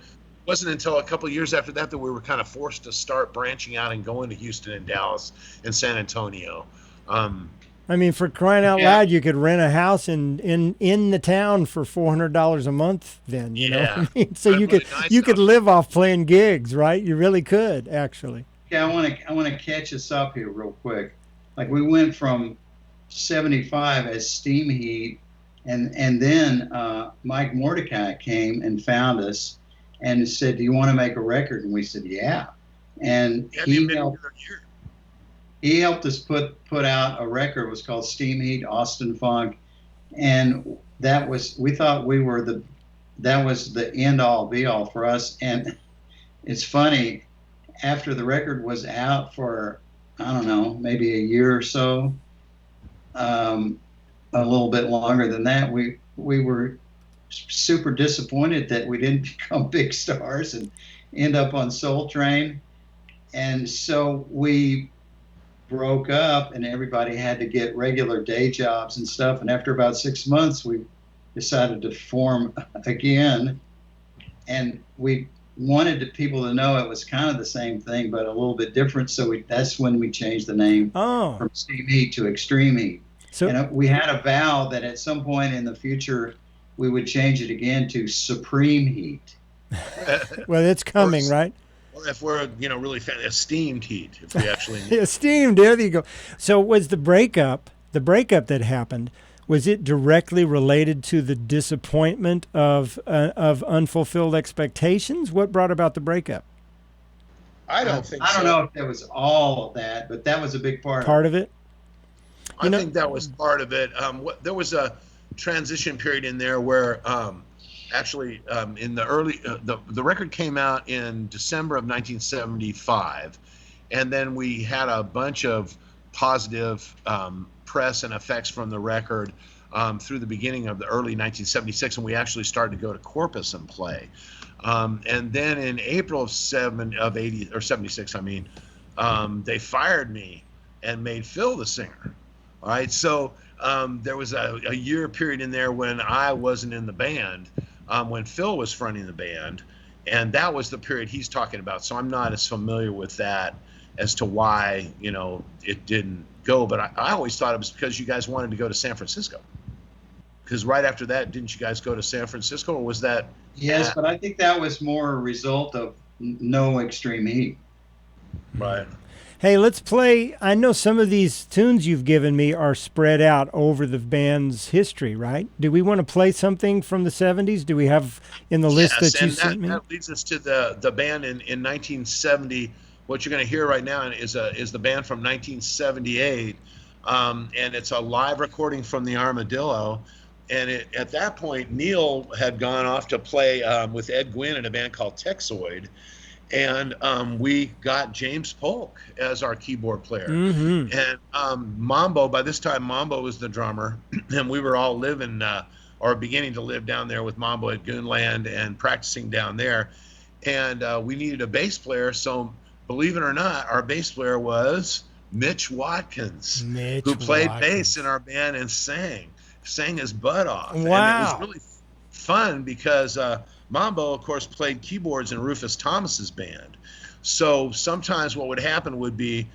wasn't until a couple of years after that that we were kind of forced to start branching out and going to Houston and Dallas and San Antonio. I mean, for crying out Yeah. loud, you could rent a house in the town for $400 a month. Then you know, Yeah. I mean, so That's you really could nice you could though. live off playing gigs, right? You really could, actually. Yeah, I want to catch us up here real quick. Like we went from 75 as Steam Heat, and then Mike Mordecai came and found us and said, "Do you want to make a record?" And we said, "Yeah." And Yeah, they've been here a year. he helped us put out a record. It was called Steam Heat Austin Funk, and we thought that was the end all be all for us. And it's funny, after the record was out for, I don't know, maybe a year or so, a little bit longer than that, we were super disappointed that we didn't become big stars and end up on Soul Train. And so we broke up and everybody had to get regular day jobs and stuff. And after about 6 months, we decided to form again. And we wanted people to know it was kind of the same thing, but a little bit different. So that's when we changed the name from Steam Heat to Extreme Heat. So And we had a vow that at some point in the future, we would change it again to Supreme Heat. well, it's coming, right? Or if we're, really esteemed Heat, if we actually Esteemed, there you go. So was the breakup that happened, was it directly related to the disappointment of unfulfilled expectations? What brought about the breakup? I don't think so. I don't know if that was all of that, but that was a big part Part of it? I think that was part of it. There was a transition period in there where in the early the record came out in December of 1975, and then we had a bunch of positive press and effects from the record through the beginning of the early 1976, and we actually started to go to Corpus and play. And then in April of 76, they fired me and made Phil the singer. All right, so there was a year period in there when I wasn't in the band, when Phil was fronting the band, and that was the period he's talking about. So I'm not as familiar with that as to why it didn't go. But I always thought it was because you guys wanted to go to San Francisco. Because right after that, didn't you guys go to San Francisco, or was that? Yes, but I think that was more a result of no Extreme Heat. Right. Hey, let's play. I know some of these tunes you've given me are spread out over the band's history, right? Do we want to play something from the 70s? Do we have in the list that you sent me? That leads us to the band in 1970. What you're going to hear right now is the band from 1978, and it's a live recording from the Armadillo. And at that point, Neil had gone off to play with Ed Gwynn in a band called Texoid. And we got James Polk as our keyboard player. Mm-hmm. And Mambo, by this time, Mambo was the drummer. And we were all living or beginning to live down there with Mambo at Goonland and practicing down there. And we needed a bass player. So believe it or not, our bass player was Mitch Watkins, who played bass in our band and sang his butt off. Wow. And it was really fun because Mambo, of course, played keyboards in Rufus Thomas's band. So sometimes what would happen would be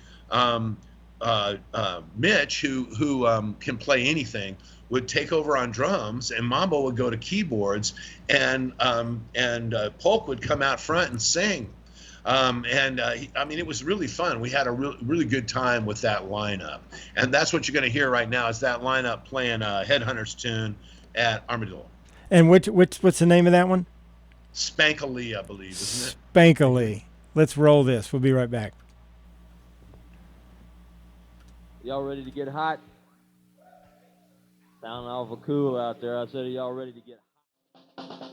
Mitch, who can play anything, would take over on drums, and Mambo would go to keyboards, and Polk would come out front and sing. I mean, it was really fun. We had a really good time with that lineup, and that's what you're going to hear right now is that lineup playing a Headhunters tune at Armadillo. And what's the name of that one? Spankalee, I believe, isn't it? Spankalee. Let's roll this. We'll be right back. Y'all ready to get hot? Sounding awful cool out there. I said, are y'all ready to get hot?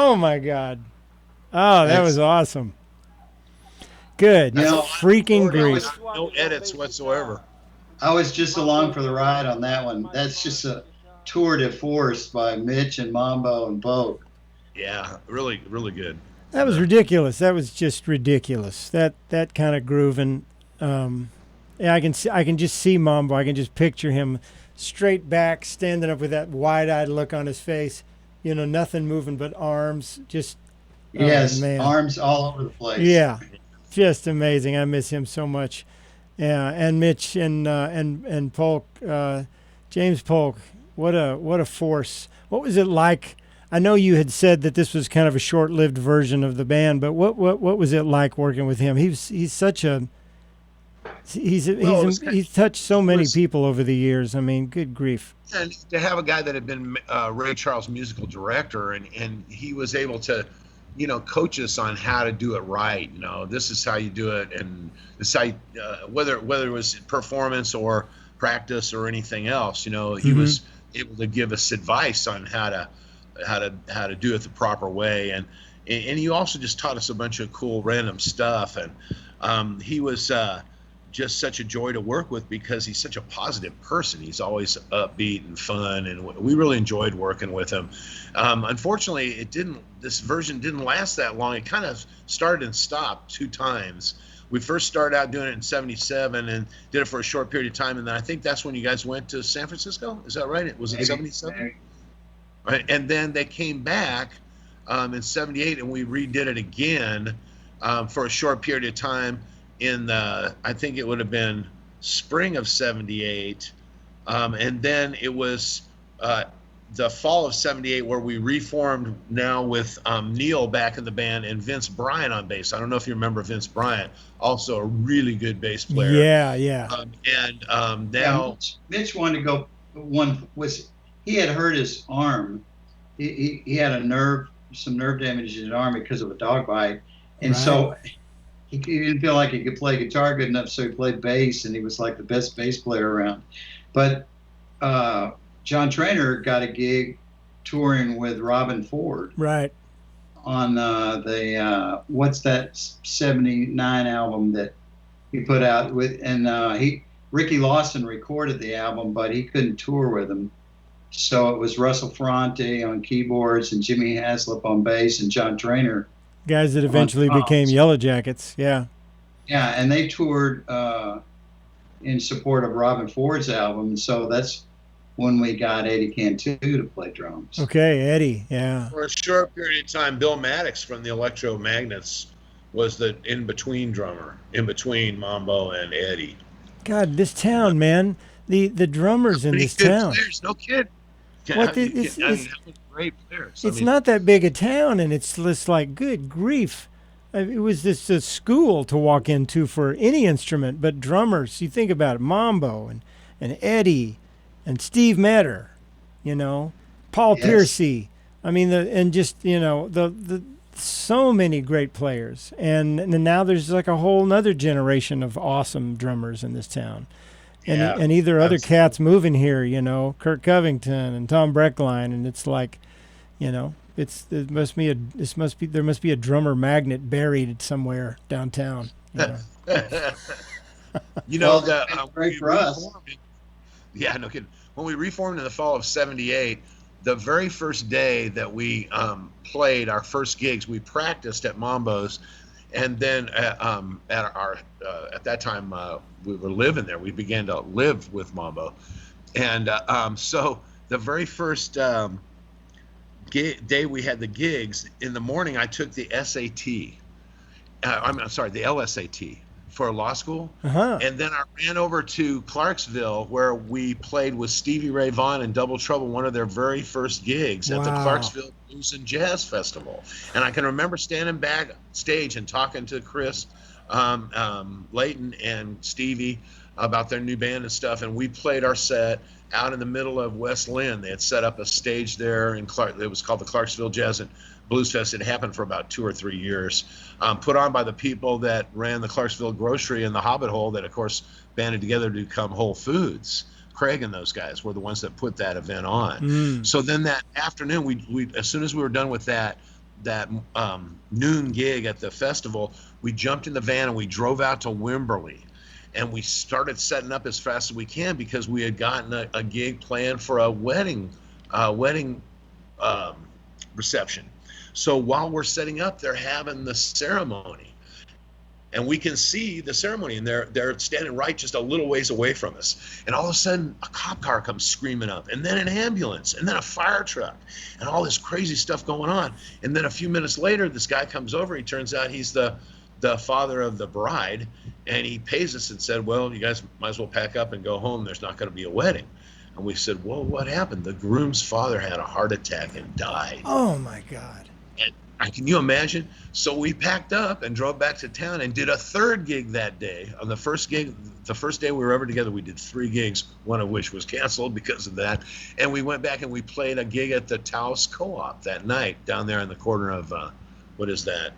Oh my God. Oh, that was awesome. Good. You know, Freaking great. No edits whatsoever. I was just along for the ride on that one. That's just a tour de force by Mitch and Mambo and Bo. Yeah, really, really good. That was ridiculous. That was just ridiculous. That kind of groove, and yeah, I can just see Mambo. I can just picture him straight back, standing up with that wide-eyed look on his face. You know, nothing moving but arms. Just Yes, man. arms all over the place. Yeah, just amazing. I miss him so much. Yeah, and Mitch and Polk, James Polk. What a force. What was it like? I know you had said that this was kind of a short-lived version of the band, but what was it like working with him? He's such a he's touched so many people over the years. I mean, good grief. And to have a guy that had been Ray Charles' musical director, and he was able to, you know, coach us on how to do it right. You know, this is how you do it, and this how you, whether it was performance or practice or anything else. You know, he was able to give us advice on how to do it the proper way, and he also just taught us a bunch of cool random stuff, and he was just such a joy to work with because he's such a positive person. He's always upbeat and fun, and we really enjoyed working with him. Unfortunately, this version didn't last that long. It kind of started and stopped 2 times. We first started out doing it in '77 and did it for a short period of time, and then I think that's when you guys went to San Francisco. Is that right? Was it '77? Right, and then they came back in '78, and we redid it again for a short period of time in I think it would have been spring of '78, and then it was the fall of '78 where we reformed now with Neil back in the band and Vince Bryant on bass. I don't know if you remember Vince Bryant, also a really good bass player. Yeah. Now Mitch wanted to go. He had hurt his arm. He had some nerve damage in his arm because of a dog bite, and so he didn't feel like he could play guitar good enough, so he played bass, and he was like the best bass player around. But John Trainer got a gig touring with Robin Ford. Right. On the what's that '79 album that he put out with, and Ricky Lawson recorded the album, but he couldn't tour with him. So it was Russell Ferrante on keyboards and Jimmy Haslip on bass and John Trainer. Guys that eventually became Yellow Jackets, yeah. Yeah, and they toured in support of Robin Ford's album, and so that's when we got Eddie Cantu to play drums. Okay, Eddie, yeah. For a short period of time, Bill Maddox from the Electromagnets was the in-between drummer, in between Mambo and Eddie. God, this town, man. The drummers in this town. Players, no kid. It's great players. It's not that big a town, and it's just like, good grief. It was just a school to walk into for any instrument, but drummers, you think about it, Mambo and Eddie and Steve Metter, you know, Paul Piercy. I mean, the so many great players. And now there's like a whole nother generation of awesome drummers in this town. And either other cats moving here, you know, Kirk Covington and Tom Breckline, and it's like, you know, there must be a drummer magnet buried somewhere downtown. You know, great for us. Yeah, no kidding. When we reformed in the fall of '78, the very first day that we played our first gigs, we practiced at Mambo's. And then at that time, we were living there. We began to live with Mambo. And so the very first day we had the gigs, in the morning I took the SAT. I'm sorry, the LSAT for law school. And then I ran over to Clarksville where we played with Stevie Ray Vaughan and Double Trouble, one of their very first gigs at the Clarksville Blues and Jazz Festival. And I can remember standing backstage and talking to Chris Layton and Stevie about their new band and stuff. And we played our set out in the middle of West Lynn. They had set up a stage there in it was called the Clarksville Jazz and Blues Fest. It happened for about 2 or 3 years, put on by the people that ran the Clarksville Grocery and the Hobbit Hole that, of course, banded together to become Whole Foods. Craig and those guys were the ones that put that event on. So then that afternoon, we as soon as we were done with that, noon gig at the festival, we jumped in the van and we drove out to Wimberley, and we started setting up as fast as we can because we had gotten a gig planned for a wedding reception. So while we're setting up, they're having the ceremony, and we can see the ceremony, and they're standing right just a little ways away from us. And all of a sudden, a cop car comes screaming up, and then an ambulance, and then a fire truck, and all this crazy stuff going on. And then a few minutes later, this guy comes over. He turns out he's the father of the bride, and he pays us and said, well, you guys might as well pack up and go home. There's not going to be a wedding. And we said, well, what happened? The groom's father had a heart attack and died. Oh, my God. And can you imagine? So we packed up and drove back to town and did a third gig that day. On the first gig, the first day we were ever together, we did 3 gigs, one of which was canceled because of that. And we went back and we played a gig at the Taos Co-op that night down there in the corner of, what is that,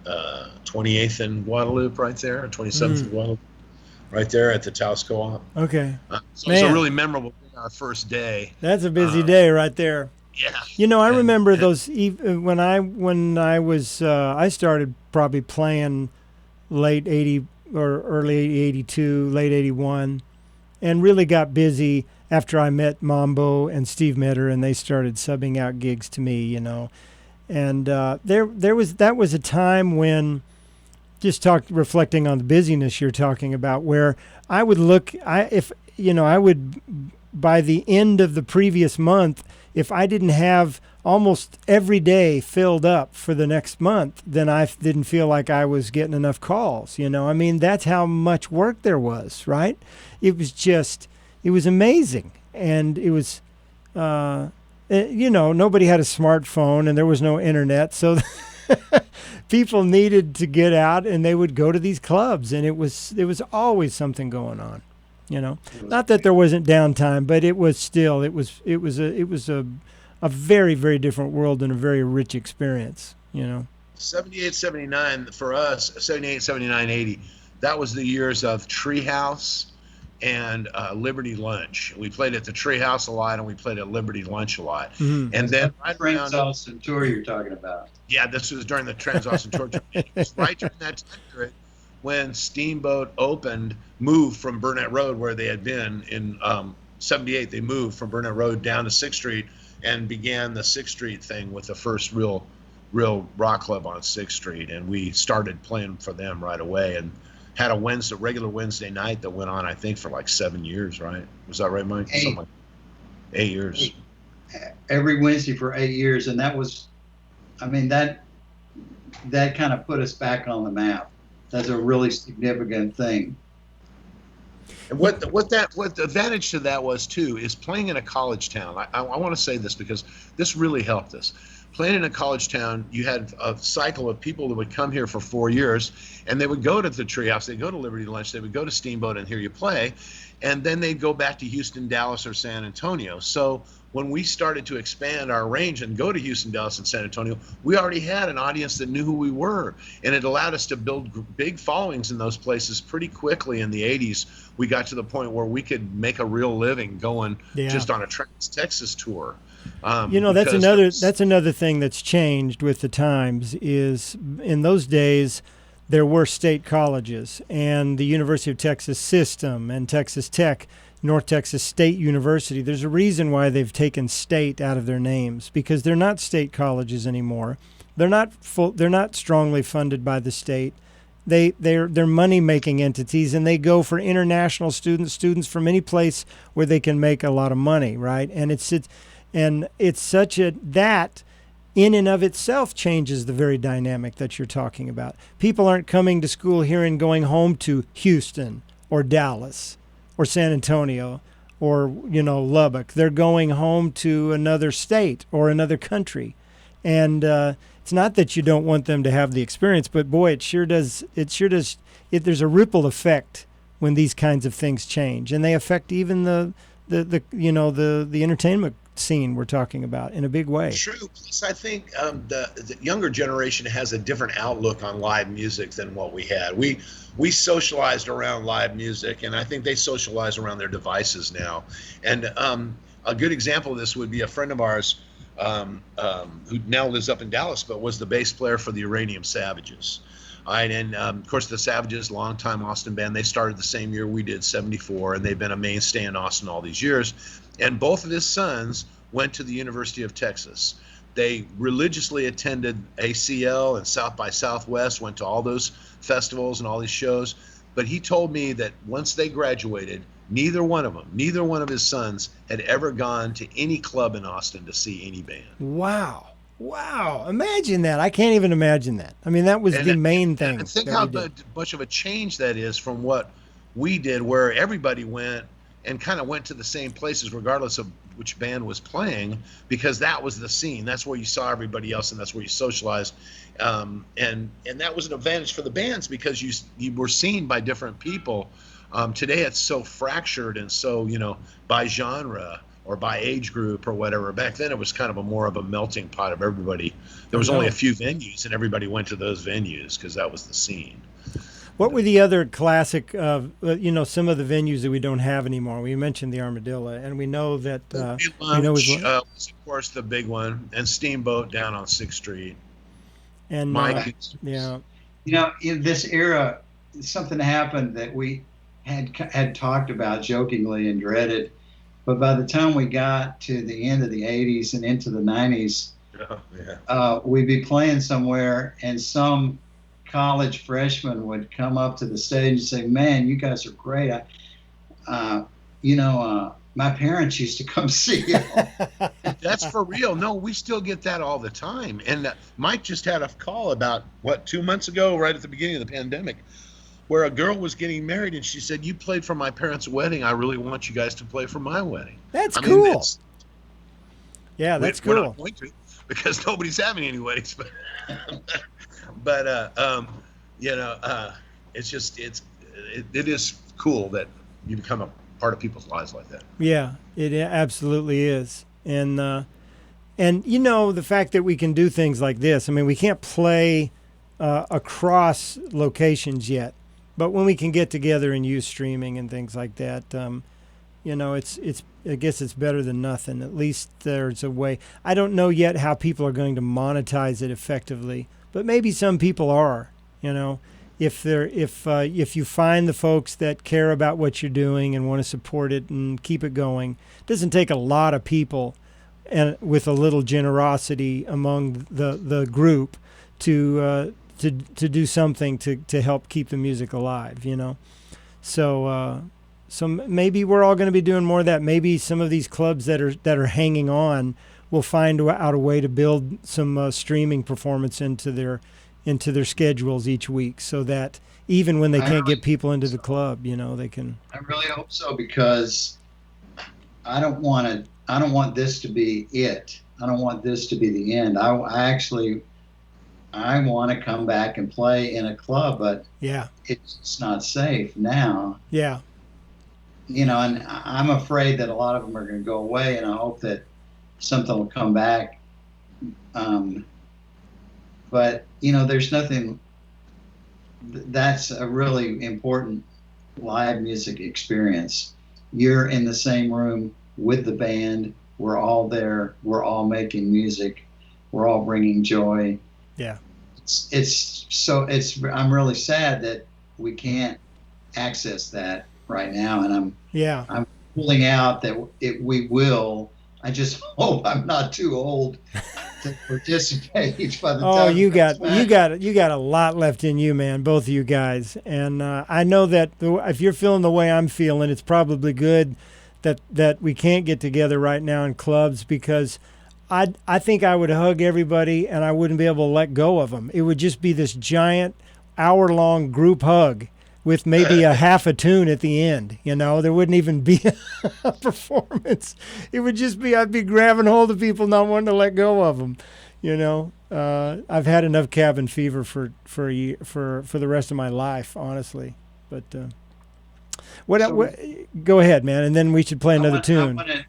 28th and Guadalupe right there, or 27th and Guadalupe, right there at the Taos Co-op. Okay. So it was a really memorable day, our first day. That's a busy day right there. Yeah. You know, I remember those when I started probably playing late 80 or early 82, late 81, and really got busy after I met Mambo and Steve Metter, and they started subbing out gigs to me, you know. And that was a time when, reflecting on the busyness you're talking about, where I would I would, by the end of the previous month, if I didn't have almost every day filled up for the next month, then I didn't feel like I was getting enough calls. You know, I mean, that's how much work there was, right? It was amazing. And it was, nobody had a smartphone and there was no internet. So people needed to get out and they would go to these clubs, and there was always something going on. You know, not that there wasn't downtime, but it was a very, very different world and a very rich experience, you know. 78, 79 for us, 78, 79, 80, that was the years of Treehouse and Liberty Lunch. We played at the Treehouse a lot, and we played at Liberty Lunch a lot. Mm-hmm. And then Trans Austin tour you're talking about. Yeah, this was during the Trans Austin tour. It was right during that time period when Steamboat moved from Burnett Road, where they had been in 78. They moved from Burnett Road down to 6th Street and began the 6th Street thing with the first real rock club on 6th Street. And we started playing for them right away and had a regular Wednesday night that went on, I think, for like 7 years, right? Was that right, Mike? 8 years. Every Wednesday for 8 years. And that was, I mean, that kind of put us back on the map. That's a really significant thing. And what the advantage to that was too is playing in a college town. I want to say this because this really helped us. Playing in a college town, you had a cycle of people that would come here for 4 years, and they would go to the Treehouse, they'd go to Liberty Lunch, they would go to Steamboat and hear you play, and then they'd go back to Houston, Dallas, or San Antonio. So when we started to expand our range and go to Houston, Dallas, and San Antonio, we already had an audience that knew who we were. And it allowed us to build big followings in those places pretty quickly. In the 80s, we got to the point where we could make a real living going just on a Trans-Texas tour. That's another thing that's changed with the times is in those days, there were state colleges, and the University of Texas system and Texas Tech, North Texas State University. There's a reason why they've taken state out of their names, because they're not state colleges anymore. They're not strongly funded by the state. They're money-making entities, and they go for international students from any place where they can make a lot of money, right? And it's such that in and of itself changes the very dynamic that you're talking about. People aren't coming to school here and going home to Houston or Dallas or San Antonio or, Lubbock. They're going home to another state or another country. And it's not that you don't want them to have the experience, but boy, it sure does. There's a ripple effect when these kinds of things change, and they affect even the entertainment scene we're talking about in a big way. True. Plus, I think the younger generation has a different outlook on live music than what we had. We socialized around live music, and I think they socialize around their devices now. And a good example of this would be a friend of ours, who now lives up in Dallas, but was the bass player for the Uranium Savages. All right, and of course the Savages, longtime Austin band, they started the same year we did, 74, and they've been a mainstay in Austin all these years. And both of his sons went to the University of Texas. They religiously attended ACL and South by Southwest, went to all those festivals and all these shows. But he told me that once they graduated, neither one of his sons had ever gone to any club in Austin to see any band. Wow. Imagine that. I can't even imagine that. I mean, that was the main thing. And think how much of a change that is from what we did, where everybody went and kind of went to the same places regardless of which band was playing, because that was the scene. That's where you saw everybody else, and that's where you socialized. And that was an advantage for the bands because you were seen by different people. Today it's so fractured and so, by genre or by age group or whatever. Back then it was kind of more of a melting pot of everybody. There was only a few venues, and everybody went to those venues because that was the scene. What were the other classic, some of the venues that we don't have anymore? We mentioned the Armadillo, and we know that was of course the big one, and Steamboat down on 6th Street. And in this era, something happened that we had talked about jokingly and dreaded, but by the time we got to the end of the 80s and into the 90s, we'd be playing somewhere, and some college freshman would come up to the stage and say, "Man, you guys are great. My parents used to come see you." That's for real. No, we still get that all the time. And Mike just had a call about 2 months ago, right at the beginning of the pandemic, where a girl was getting married, and she said, "You played for my parents' wedding. I really want you guys to play for my wedding." That's cool. That's cool. We're not going to, because nobody's having any weddings, but it's just it is cool that you become a part of people's lives like that. Yeah, it absolutely is. And the fact that we can do things like this. I mean, we can't play across locations yet, but when we can get together and use streaming and things like that, it's I guess it's better than nothing. At least there's a way. I don't know yet how people are going to monetize it effectively, but maybe some people are. If you find the folks that care about what you're doing and want to support it and keep it going, it doesn't take a lot of people, and with a little generosity among the group to do something to help keep the music alive. So maybe we're all going to be doing more of that. Maybe some of these clubs that are hanging on will find out a way to build some streaming performance into their schedules each week, so that even when they can't get people into the club, they can. I really hope so, because I don't want this to be it. I don't want this to be the end. I want to come back and play in a club, but it's not safe now. Yeah. And I'm afraid that a lot of them are going to go away, and I hope that something will come back. But there's nothing. That's a really important live music experience. You're in the same room with the band. We're all there. We're all making music. We're all bringing joy. Yeah. I'm really sad that we can't access that right now, and I'm pulling out that we will. I just hope I'm not too old to participate by the time. You got a lot left in you, man, both of you guys. And I know that if you're feeling the way I'm feeling, it's probably good that we can't get together right now in clubs, because I think I would hug everybody and I wouldn't be able to let go of them. It would just be this giant hour-long group hug with maybe a half a tune at the end. There wouldn't even be a performance. It would just be, I'd be grabbing hold of people, not wanting to let go of them. I've had enough cabin fever for the rest of my life, honestly. But go ahead, man, and then we should play another tune. I want to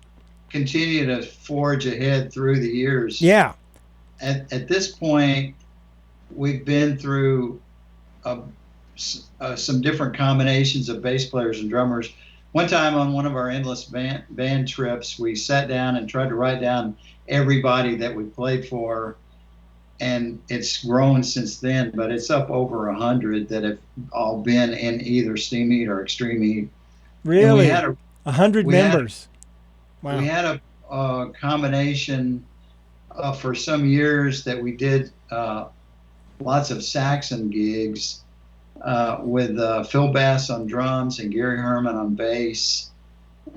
continue to forge ahead through the years. Yeah. At this point, we've been through some different combinations of bass players and drummers. one time on one of our endless band trips, we sat down and tried to write down everybody that we played for, and it's grown since then, but it's up over 100 that have all been in either Steam Heat or Extreme Heat. And Really? 100 we had members. Wow. we had a combination for some years that we did lots of Saxon gigs with Phil Bass on drums and Gary Herman on bass,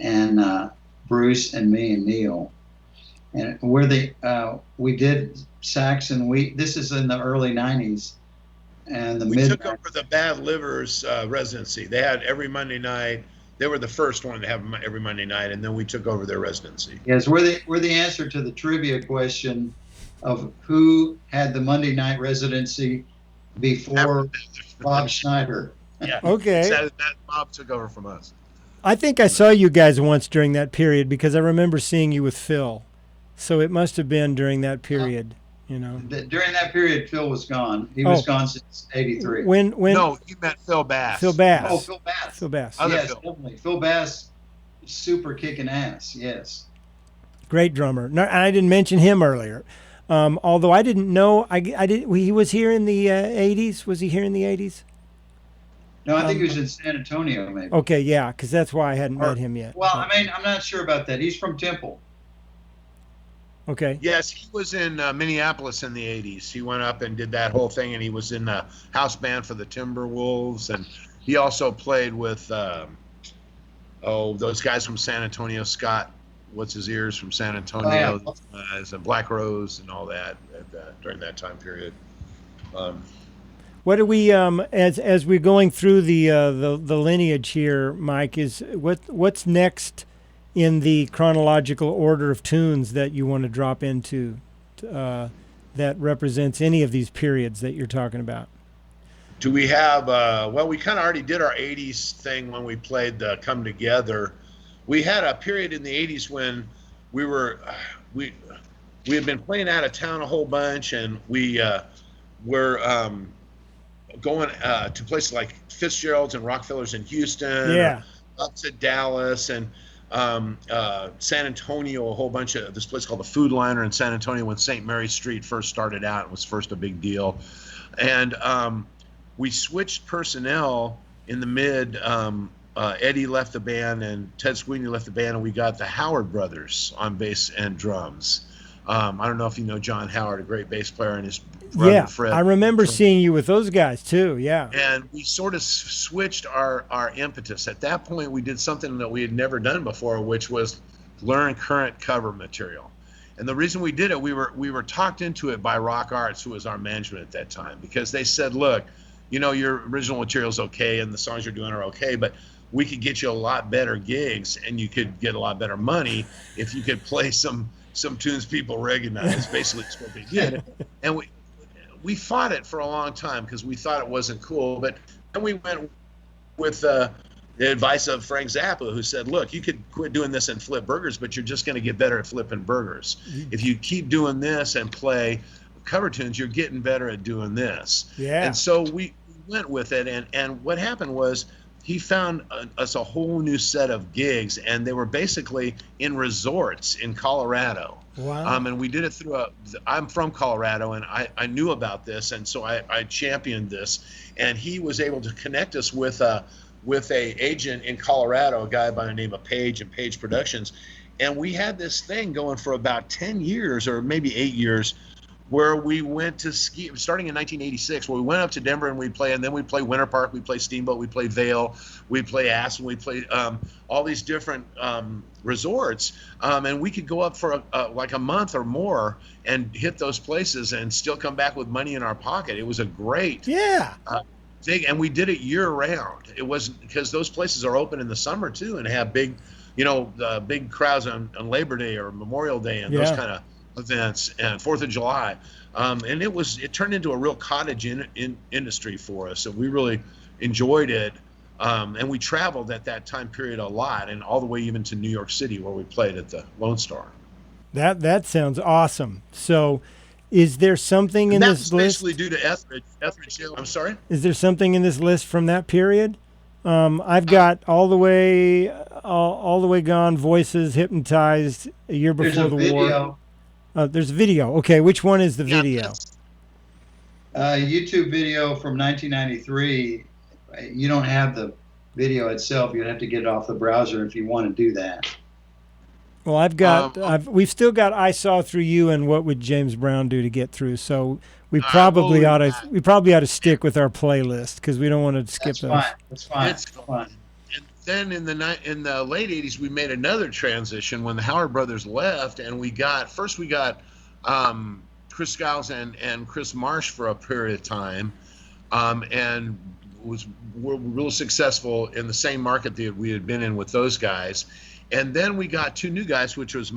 and Bruce and me and Neil. And we did Saxon. This is in the early '90s, and we took over the Bad Livers residency. They had every Monday night. They were the first one to have every Monday night, and then we took over their residency. Yes, we're the answer to the trivia question of who had the Monday night residency before Bob Schneider. Yeah. Okay. That Bob took over from us. I think I saw you guys once during that period because I remember seeing you with Phil. So it must have been during that period, you know. During that period, Phil was gone. He was gone since '83. When? No, you meant Phil Bass. Phil Bass. Oh, Phil Bass. Phil Bass. Yes, definitely. Phil Bass, super kicking ass. Yes. Great drummer. No, and I didn't mention him earlier. Although I didn't know, I did. He was here in the '80s. Was he here in the '80s? No, I think he was in San Antonio, maybe. Okay, yeah, because that's why I hadn't met him yet. Well, I mean, I'm not sure about that. He's from Temple. Okay. Yes, he was in Minneapolis in the '80s. He went up and did that whole thing, and he was in the house band for the Timberwolves, and he also played with those guys from San Antonio. Scott, what's his ears from San Antonio? Oh, yeah. Black Rose and all that during that time period. What do we as we're going through the lineage here, Mike? Is what's next in the chronological order of tunes that you want to drop into that represents any of these periods that you're talking about? Do we have? Well, we kind of already did our '80s thing when we played the Come Together. We had a period in the '80s when we had been playing out of town a whole bunch, and we were going to places like Fitzgerald's and Rockefellers in Houston, yeah, up to Dallas and San Antonio, a whole bunch of this place called the Food Liner in San Antonio when St. Mary Street first started out. It was first a big deal. And we switched personnel in the mid. Eddie left the band and Ted Sweeney left the band, and we got the Howard brothers on bass and drums. I don't know if you know John Howard, a great bass player, and his brother Fred. I remember seeing you with those guys too. Yeah. And we sort of switched our impetus. At that point, we did something that we had never done before, which was learn current cover material. And the reason we did it, we were talked into it by Rock Arts, who was our management at that time, because they said, look, you know, your original material's okay and the songs you're doing are okay, but we could get you a lot better gigs and you could get a lot better money if you could play some tunes people recognize. Basically, it's what they did. And we fought it for a long time because we thought it wasn't cool. But then we went with the advice of Frank Zappa, who said, look, you could quit doing this and flip burgers, but you're just going to get better at flipping burgers. If you keep doing this and play cover tunes, you're getting better at doing this. Yeah. And so we went with it. And what happened was he found us a whole new set of gigs, and they were basically in resorts in Colorado. Wow. And we did it through I'm from Colorado, and I knew about this, and so I championed this. And he was able to connect us with a agent in Colorado, a guy by the name of Page and Page Productions. And we had this thing going for about 10 years or maybe 8 years, where we went to ski, starting in 1986, where we went up to Denver and we'd play, and then we'd play Winter Park, we'd play Steamboat, we'd play Vail, we'd play Aspen, we'd play all these different resorts, and we could go up for like a month or more and hit those places and still come back with money in our pocket. It was a great thing, and we did it year round. It wasn't because those places are open in the summer too and have big, big crowds on Labor Day or Memorial Day and those kind of events and 4th of July, and it turned into a real cottage industry for us, and we really enjoyed it, and we traveled at that time period a lot, and all the way even to New York City where we played at the Lone Star. That sounds awesome. So is there something in this list? Basically due to Etheridge. I'm sorry? Is there something in this list from that period I've got all the way gone. Voices, hypnotized. A year There's before a the video, war. There's video. Okay, which one is the Yeah, video? YouTube video from 1993. You don't have the video itself. You'd have to get it off the browser if you want to do that. Well, we've still got "I Saw Through You" and "What Would James Brown Do" to get through. So we All right, probably we'll ought leave to that. we probably ought to stick with our playlist because we don't want to skip That's those. fine. That's fine. It's That's fine. And then in the late '80s, we made another transition when the Howard brothers left, and we got Chris Skiles and Chris Marsh for a period of time, and were real successful in the same market that we had been in with those guys. And then we got two new guys, which was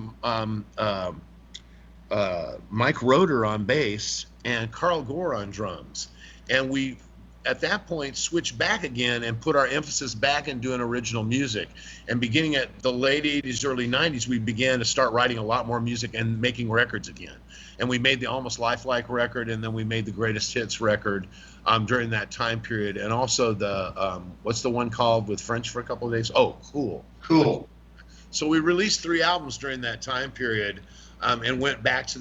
Mike Roeder on bass and Carl Gore on drums. And we, at that point, switched back again and put our emphasis back in doing original music. And beginning at the late 80s, early 90s, we began to start writing a lot more music and making records again. And we made the Almost Lifelike record, and then we made the Greatest Hits record during that time period. And also the, what's the one called with French for a couple of days? Oh, Cool. Cool. So we released 3 albums during that time period, and went back to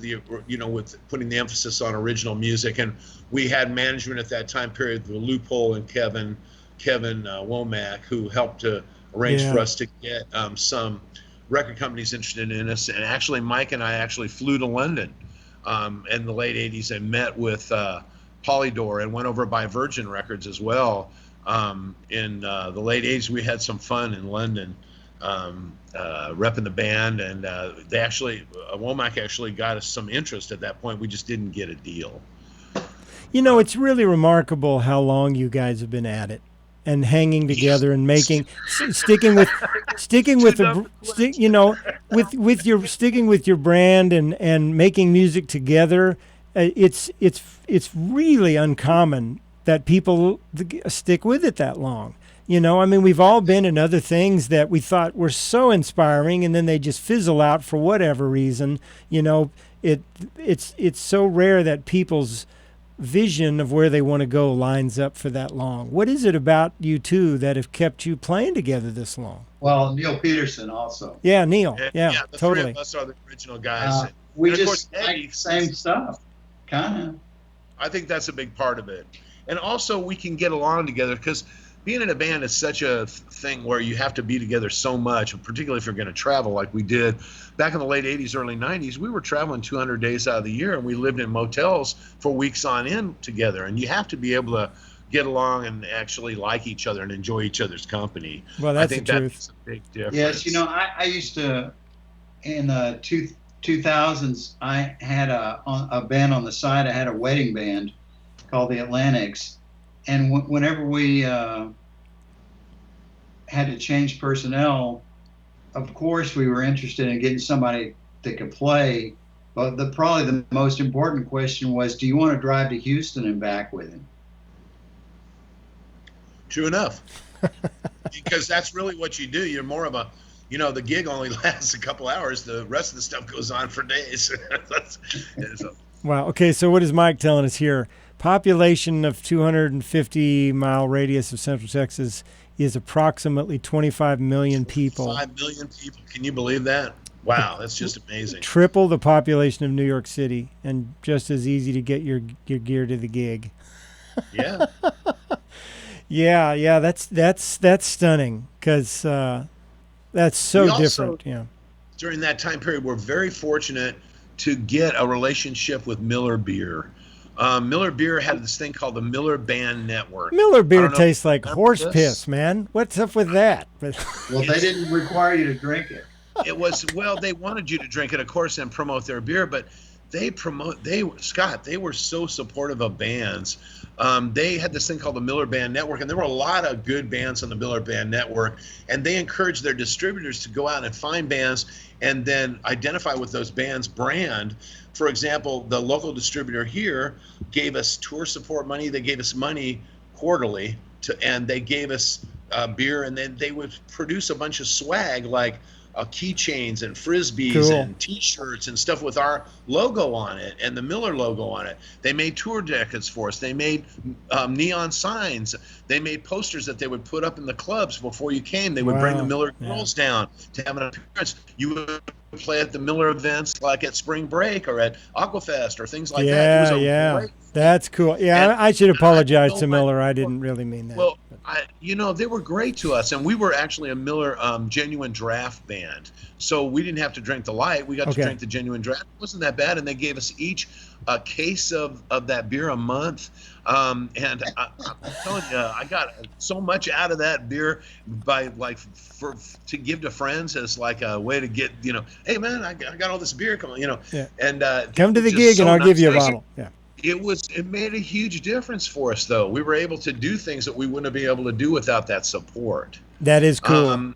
with putting the emphasis on original music. And we had management at that time period, the Loophole and Kevin Womack, who helped to arrange for us to get some record companies interested in us. And actually, Mike and I actually flew to London in the late 80s and met with Polydor and went over by Virgin Records as well. In the late 80s, we had some fun in London. Repping the band, and they actually, Womack actually got us some interest at that point. We just didn't get a deal. You know, it's really remarkable how long you guys have been at it and hanging together and sticking with your brand and making music together. It's really uncommon that people stick with it that long. You know, I mean, we've all been in other things that we thought were so inspiring, and then they just fizzle out for whatever reason. You know, it's so rare that people's vision of where they want to go lines up for that long. What is it about you two that have kept you playing together this long? Well, Neil Peterson also. Yeah, Neil. Yeah, the totally. 3 of us are the original guys. We And of course, just like Eddie, the same stuff, kind of. I think that's a big part of it. And also, we can get along together because being in a band is such a thing where you have to be together so much, particularly if you're going to travel like we did. Back in the late 80s, early 90s, we were traveling 200 days out of the year, and we lived in motels for weeks on end together. And you have to be able to get along and actually like each other and enjoy each other's company. Well, that's I think the truth. that's a big difference. Yes, you know, I used to, in the 2000s, I had a band on the side. I had a wedding band called the Atlantics. And whenever we had to change personnel, of course we were interested in getting somebody that could play. But probably the most important question was, do you want to drive to Houston and back with him? True enough. Because that's really what you do. You're more of a, the gig only lasts a couple hours. The rest of the stuff goes on for days. Wow. Okay, so what is Mike telling us here? Population of 250-mile radius of Central Texas is approximately 25 million people. 5 million people. Can you believe that? Wow, that's just amazing. Triple the population of New York City, and just as easy to get your gear to the gig. Yeah. Yeah, that's stunning because that's so different. Yeah. During that time period, we're very fortunate to get a relationship with Miller Beer. Miller Beer had this thing called the Miller Band Network. Miller Beer tastes like horse piss, man. What's up with that? Well, they didn't require you to drink it. It was, they wanted you to drink it, of course, and promote their beer, but they were so supportive of bands. They had this thing called the Miller Band Network, and there were a lot of good bands on the Miller Band Network, and they encouraged their distributors to go out and find bands and then identify with those bands' brand. For example, the local distributor here gave us tour support money. They gave us money quarterly, and they gave us beer, and then they would produce a bunch of swag like keychains and frisbees Cool. and T-shirts and stuff with our logo on it and the Miller logo on it. They made tour jackets for us. They made neon signs. They made posters that they would put up in the clubs before you came. They would bring the Wow. Miller Yeah. girls down to have an appearance. You would play at the Miller events like at Spring Break or at Aquafest or things like that. It was Yeah, a yeah. great That's cool. Yeah, And- I should and I apologize don't to know Miller. why- I didn't really mean that. Well, they were great to us, and we were actually a Miller genuine draft band. So we didn't have to drink the light. We got Okay. to drink the genuine draft. It wasn't that bad, and they gave us each a case of that beer a month. And I'm telling you, I got so much out of that beer by to give to friends as like a way to get, hey man, I got all this beer, come on, Yeah. and Come to the just gig so and I'll give you a nice. bottle. Yeah. It made a huge difference for us, though. We were able to do things that we wouldn't have been able to do without that support. That is cool. And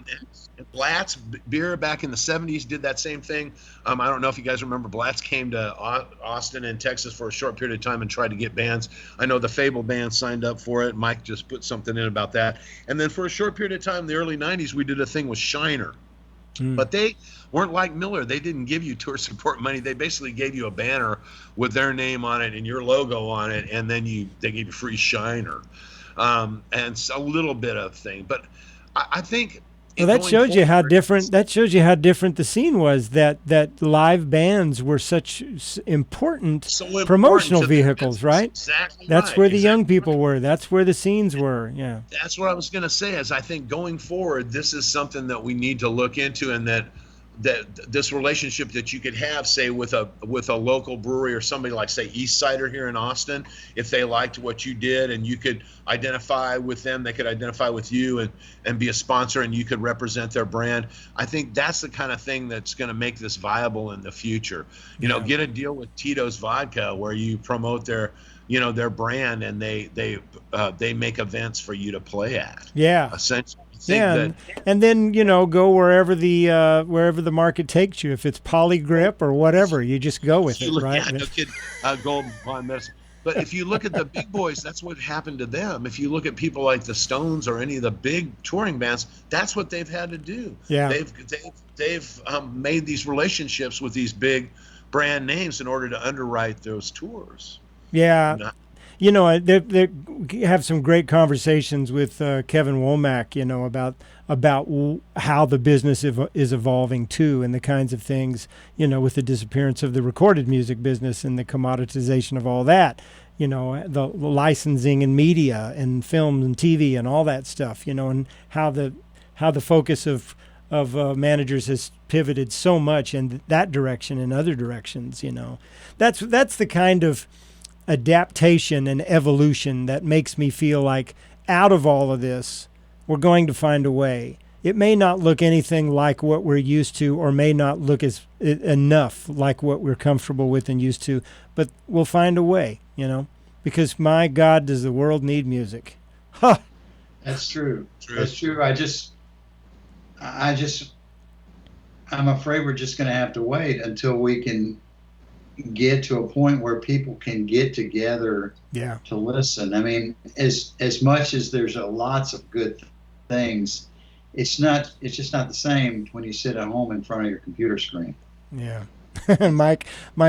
Blatt's beer back in the 70s did that same thing. I don't know if you guys remember, Blatt's came to Austin and Texas for a short period of time and tried to get bands. I know the Fable band signed up for it. Mike just put something in about that. And then for a short period of time in the early 90s, we did a thing with Shiner. But they weren't like Miller. They didn't give you tour support money. They basically gave you a banner with their name on it and your logo on it, and then they gave you free Shiner, and a little bit of thing. But I think Well, that shows you how different. That shows you how different the scene was. That live bands were such important promotional vehicles, right? Exactly. That's right. where the young Exactly people right. were. That's where the scenes were. Yeah. That's what I was going to say. Is I think going forward, this is something that we need to look into, and that this relationship that you could have, say, with a local brewery or somebody like, say, East Cider here in Austin, if they liked what you did and you could identify with them, they could identify with you and be a sponsor, and you could represent their brand. I think that's the kind of thing that's going to make this viable in the future. Get a deal with Tito's Vodka where you promote their brand, and they make events for you to play at. Yeah. Essentially. Yeah, and then go wherever the market takes you. If it's Polygrip or whatever, you just go with it, right? Yeah, no kid, Golden Pond Medicine. But if you look at the big boys, that's what happened to them. If you look at people like the Stones or any of the big touring bands, that's what they've had to do. Yeah. They've made these relationships with these big brand names in order to underwrite those tours. Yeah. They have some great conversations with Kevin Womack, about how the business is evolving too, and the kinds of things, with the disappearance of the recorded music business and the commoditization of all that, the licensing and media and film and TV and all that stuff, and how the focus of managers has pivoted so much in that direction and other directions. That's the kind of adaptation and evolution that makes me feel like out of all of this, we're going to find a way. It may not look anything like what we're used to, or may not look enough like what we're comfortable with and used to, but we'll find a way, because my God, does the world need music. Huh. That's true. That's true. I'm afraid we're just going to have to wait until we can get to a point where people can get together to listen. I mean, as much as there's lots of good things, it's just not the same when you sit at home in front of your computer screen. Yeah. Mike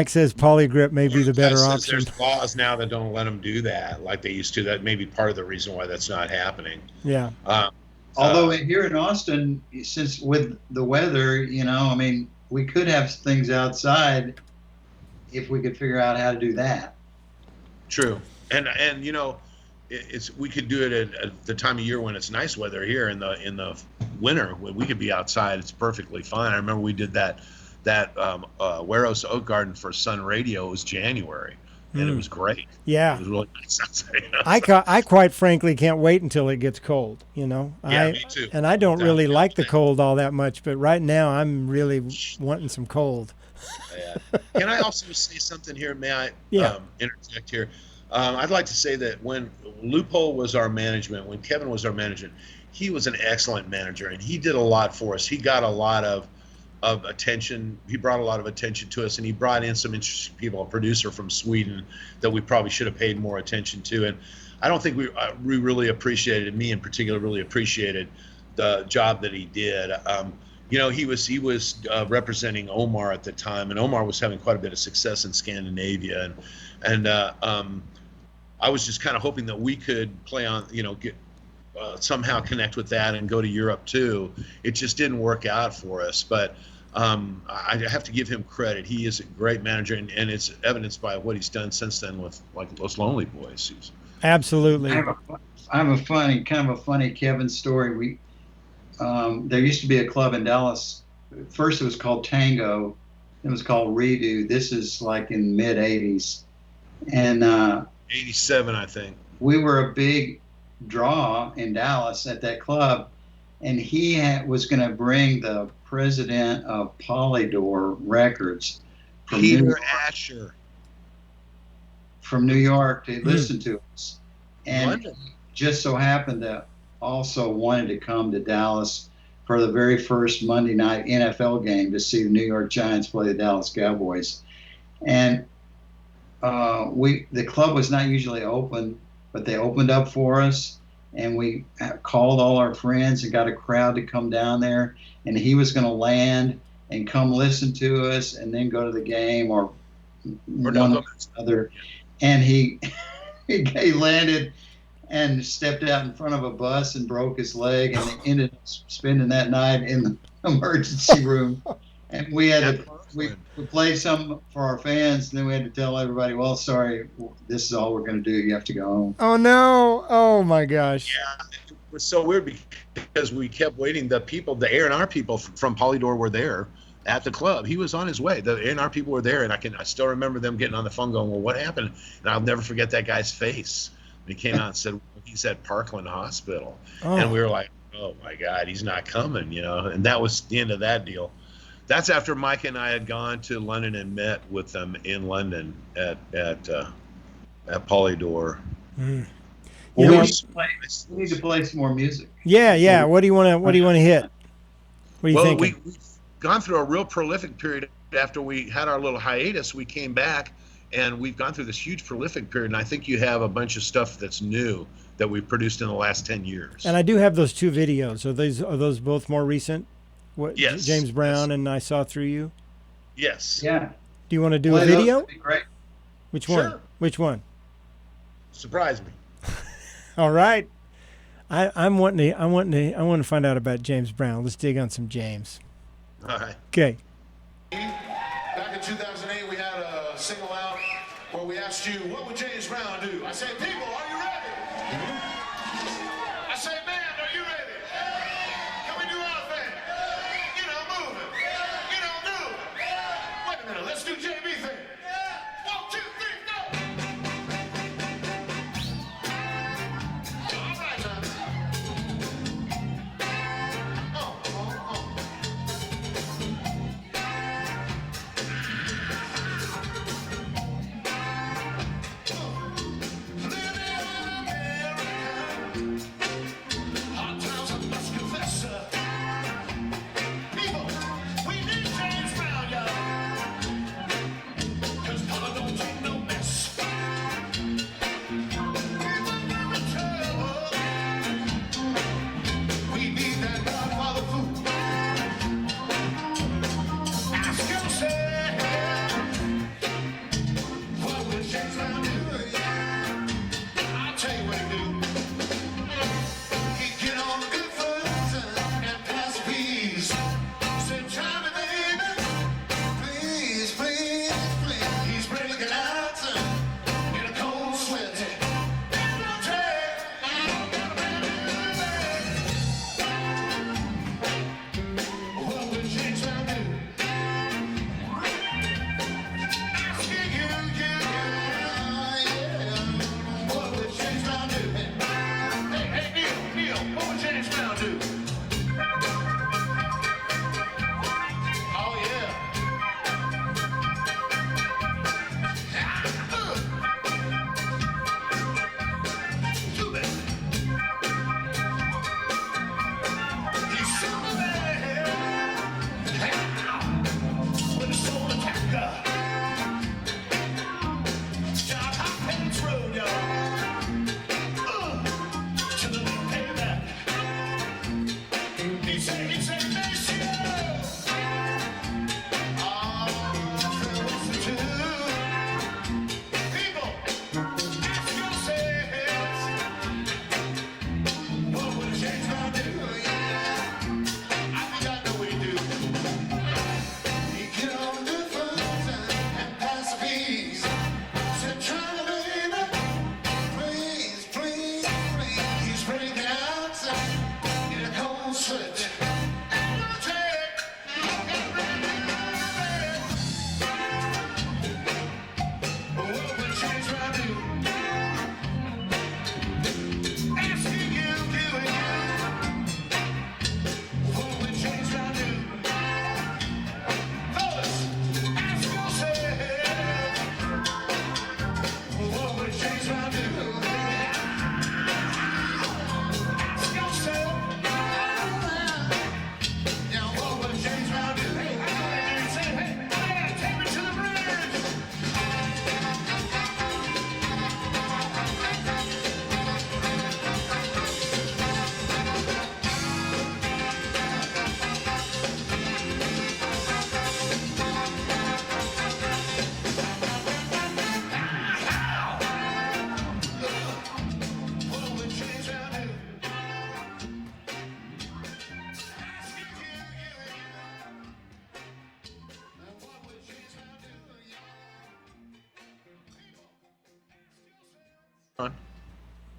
says Polygrip may be the better option. There's laws now that don't let them do that like they used to. That may be part of the reason why that's not happening. Yeah. Although here in Austin, since with the weather, we could have things outside if we could figure out how to do that. True. And we could do it at the time of year when it's nice weather here in the winter. We could be outside. It's perfectly fine. I remember we did that Warehouse Oak Garden for Sun Radio. It was January, and it was great. Yeah. It was really nice outside. I quite frankly can't wait until it gets cold, Yeah, me too. And I don't really like the cold all that much, but right now I'm really wanting some cold. Yeah. Can I also say something here? May I interject here? I'd like to say that when Loophole was our management, when Kevin was our management, he was an excellent manager, and he did a lot for us. He got a lot of attention. He brought a lot of attention to us, and he brought in some interesting people, a producer from Sweden that we probably should have paid more attention to. And I don't think we really appreciated, me in particular, really appreciated the job that he did. he was representing Omar at the time, and Omar was having quite a bit of success in Scandinavia, and I was just kind of hoping that we could play on, get somehow connect with that and go to Europe too. It just didn't work out for us, but I have to give him credit. He is a great manager, and it's evidenced by what he's done since then with like Los Lonely Boys. Absolutely. I have a funny Kevin story. There used to be a club in Dallas. First it was called Tango. It was called Redo. This is like in mid 80s. And 87, I think. We were a big draw in Dallas at that club. And he was going to bring the president of Polydor Records, Peter Asher, from New York to listen to us. And London. Just so happened to also wanted to come to Dallas for the very first Monday night NFL game to see the New York Giants play the Dallas Cowboys. And the club was not usually open, but they opened up for us, and we called all our friends and got a crowd to come down there, and he was going to land and come listen to us and then go to the game or one other. And he landed and stepped out in front of a bus and broke his leg, and they ended up spending that night in the emergency room. And we had we played some for our fans, and then we had to tell everybody, well, sorry, this is all we're going to do. You have to go home. Oh, no. Oh, my gosh. Yeah, it was so weird because we kept waiting. The A&R people from Polydor were there at the club. He was on his way. The A&R people were there, and I still remember them getting on the phone going, well, what happened? And I'll never forget that guy's face. He came out and said, he's at Parkland Hospital. Oh. And we were like, oh, my God, he's not coming, And that was the end of that deal. That's after Mike and I had gone to London and met with them in London at Polydor. Mm. We need to play some more music. Yeah. What do you want to hit? What are you thinking? We've gone through a real prolific period. After we had our little hiatus, we came back, and we've gone through this huge prolific period. And I think you have a bunch of stuff that's new that we've produced in the last 10 years. And I do have those 2 videos. Are those both more recent? Yes. James Brown and I Saw Through You? Yes. Yeah. Do you want to do a video? That'd be great. Which one? Sure. Which one? Surprise me. All right. I want to find out about James Brown. Let's dig on some James. All right. Okay. Back in 2008, we had a single out where we asked you, what would James Brown do? I said, people, are you ready? I said, man, are you ready? Can we do our thing? Move it. Do it. Wait a minute, let's do JB thing. 1, 2, 3, go. All right, now. Living in America.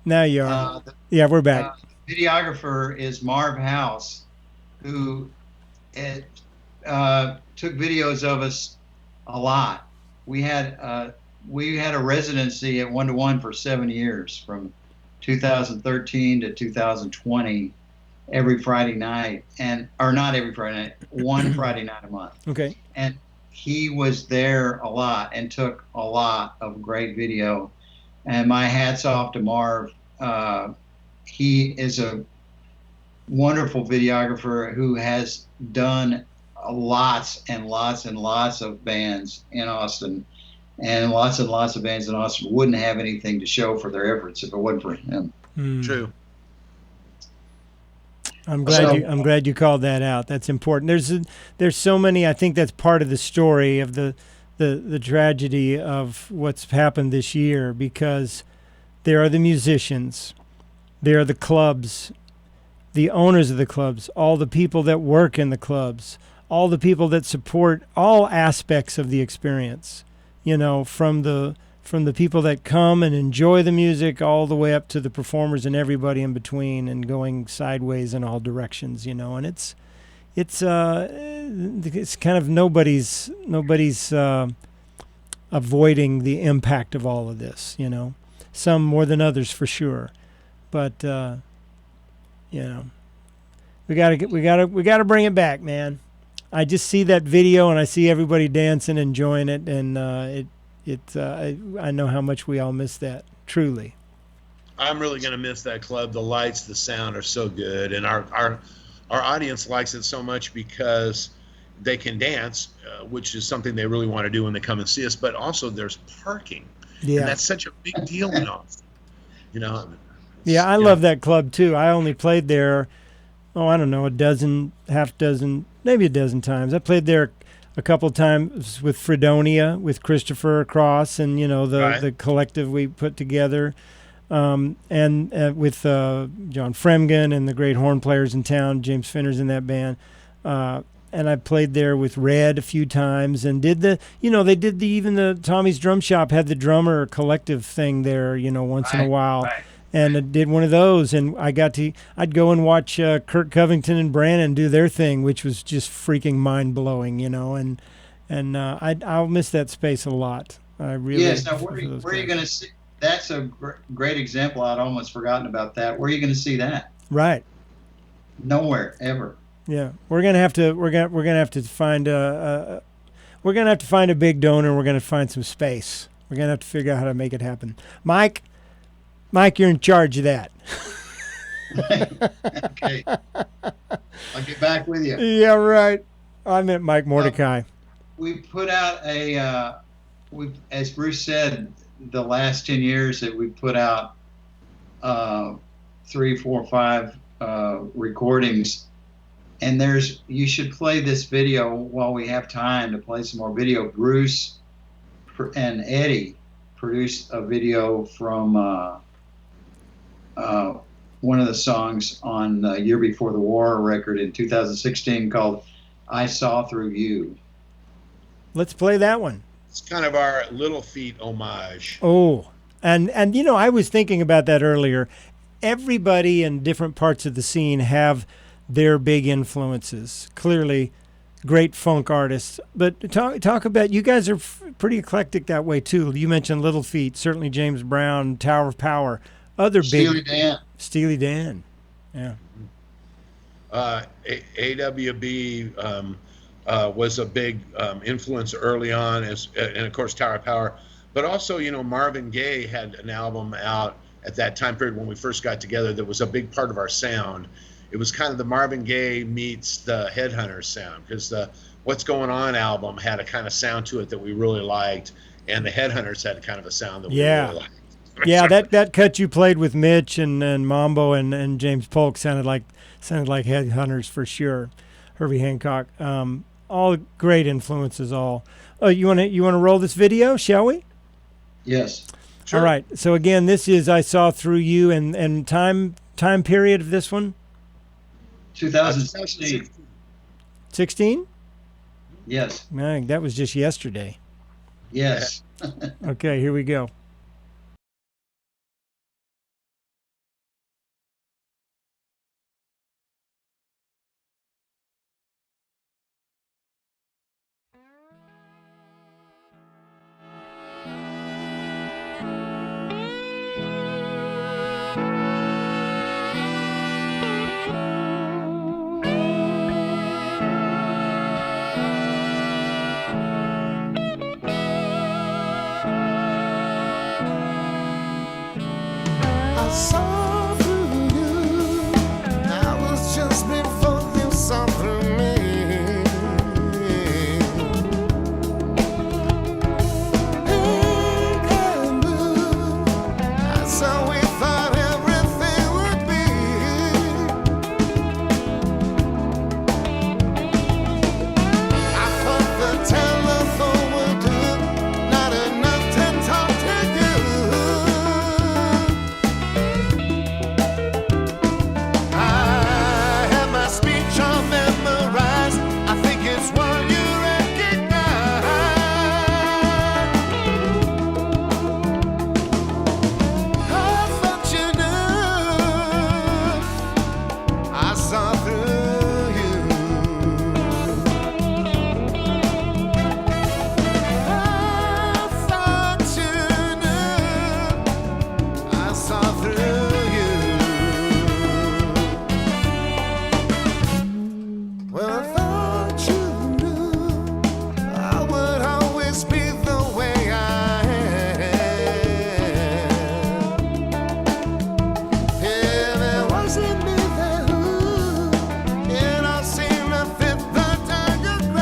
Now you are. The Yeah, we're back. videographer is Marv House, who took videos of us a lot. We had a residency at 1 to 1 for 7 years, from 2013 to 2020, every Friday night, or not every Friday night, one Friday night a month. Okay. And he was there a lot and took a lot of great video. And my hat's off to Marv. He is a wonderful videographer who has done lots and lots and lots of bands in Austin, and lots of bands in Austin wouldn't have anything to show for their efforts if it wasn't for him. True. I'm glad you called that out. That's important. There's so many. I think that's part of the story of the tragedy of what's happened this year, because there are the musicians, there are the clubs, the owners of the clubs, all the people that work in the clubs, all the people that support all aspects of the experience, from the people that come and enjoy the music all the way up to the performers and everybody in between, and going sideways in all directions, and it's kind of nobody's avoiding the impact of all of this, some more than others for sure, but we gotta bring it back, man. I just see that video and I see everybody dancing, enjoying it, and I know how much we all miss that, truly. I'm really going to miss that club. The lights, the sound are so good, and our audience likes it so much because they can dance, which is something they really want to do when they come and see us. But also, there's parking, and that's such a big deal in Austin. Yeah, I love that club too. I only played there, I don't know, half dozen, maybe a dozen times. I played there a couple of times with Fredonia, with Christopher Cross, and the collective we put together, and with John Fremgen and the great horn players in town. James Finner's in that band, and I played there with Red a few times, and did even the Tommy's Drum Shop had the drummer collective thing there, once in a while. Right. And I did one of those, and I'd go and watch Kurt Covington and Brannon do their thing, which was just freaking mind blowing, and I'll miss that space a lot. I really. Yes. Now, where are you going to see? That's a great example. I'd almost forgotten about that. Where are you going to see that? Right. Nowhere ever. Yeah, we're gonna have to find we're gonna have to find a big donor. We're gonna find some space. We're gonna have to figure out how to make it happen. Mike, you're in charge of that. Okay. I'll get back with you. Yeah, right. I meant Mike Mordecai. We put out as Bruce said, the last 10 years that we put out 3, 4, 5 recordings. And you should play this video while we have time to play some more video. Bruce and Eddie produced a video from one of the songs on Year Before the War record in 2016 called I Saw Through You. Let's play that one. It's kind of our Little Feat homage. Oh, and I was thinking about that earlier. Everybody in different parts of the scene have their big influences. Clearly, great funk artists. But talk about, you guys are pretty eclectic that way too. You mentioned Little Feat, certainly James Brown, Tower of Power, other Steely big. Dan. Steely Dan, yeah. AWB was a big influence early on, and of course Tower of Power. But also, Marvin Gaye had an album out at that time period when we first got together that was a big part of our sound. It was kind of the Marvin Gaye meets the Headhunters sound, because the What's Going On album had a kind of sound to it that we really liked, and the Headhunters had kind of a sound that we really liked. Yeah, that cut you played with Mitch and Mambo and James Polk sounded like Headhunters for sure. Herbie Hancock, all great influences. All. Oh, you want to roll this video, shall we? Yes. Sure. All right. So again, this is I Saw Through You, and time period of this one. 2016. 16? Yes. Man, that was just yesterday. Yes. Okay, here we go. saw through you. That was just before you saw through me. Pink and blue, that's how we thought everything would be. I thought the telephone would do not enough to talk to you. I have my speech all memorized. I think it's one you recognize. I thought you knew. I saw through you. I thought you knew. I saw through you. Well, I thought you knew I would always be the way I am. Yeah, it wasn't me that who, it all seemed to fit the diagram.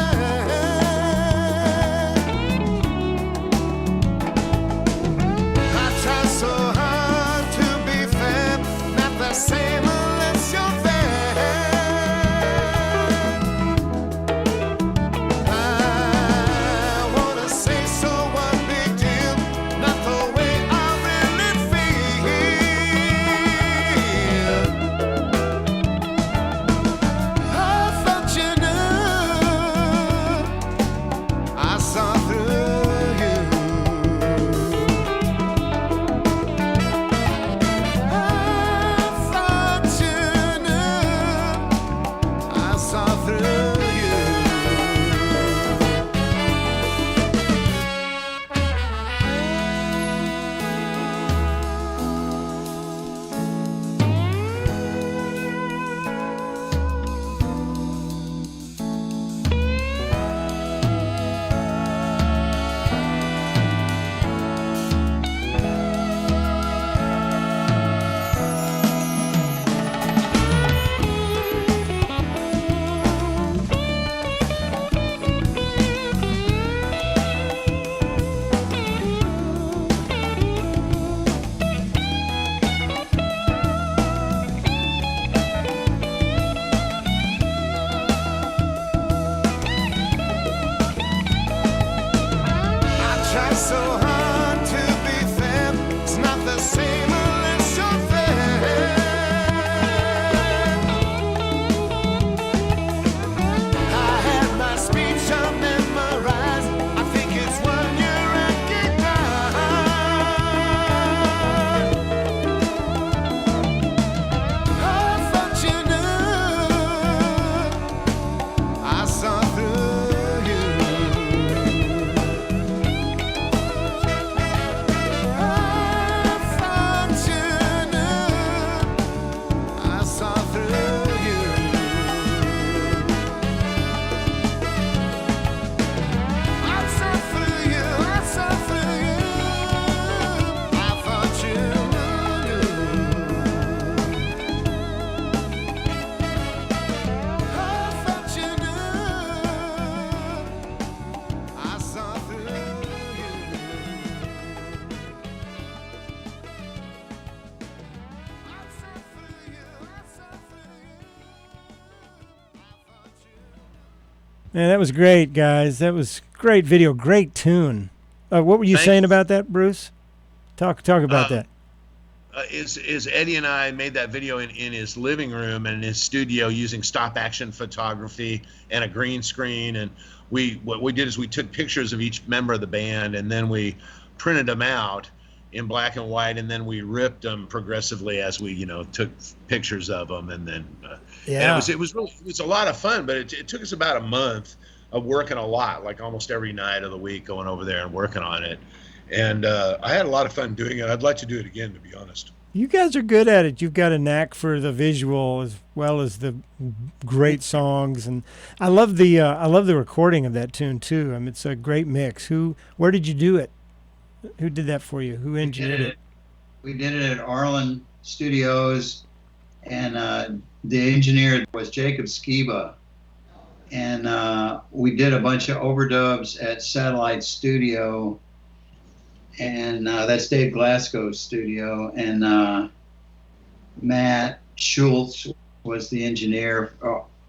I try so hard to be fair, not the same unless you're there. I wanna say so, what big deal, not the way I really feel. I thought you knew. I saw through you. I thought you knew. I saw through you. I try so hard to be fair. It's not the same unless you're there. I had my speech all memorized. I think it's one you recognize. I thought you knew. I saw through you. I thought you knew. I saw through you. I saw through you. I saw through you. I thought you knew. I thought you knew. I saw through you. Man, that was great, guys. That was great video, great tune. What were you Thank saying you. about that, Bruce? Talk about that. Is Eddie and I made that video in his living room and in his studio using stop action photography and a green screen. And what we did is we took pictures of each member of the band and then we printed them out in black and white, and then we ripped them progressively as we took pictures of them. And then Yeah. and it was a lot of fun, but it took us about a month of working a lot, like almost every night of the week, going over there and working on it. And I had a lot of fun doing it. I'd like to do it again, to be honest. You guys are good at it. You've got a knack for the visual as well as the great songs, and I love the recording of that tune too. I mean, it's a great mix. Where did you do it? Who did that for you? Who engineered it? We did it at Arlen Studios, and the engineer was Jacob Skiba. And we did a bunch of overdubs at Satellite Studio, and that's Dave Glasgow's studio. And Matt Schultz was the engineer.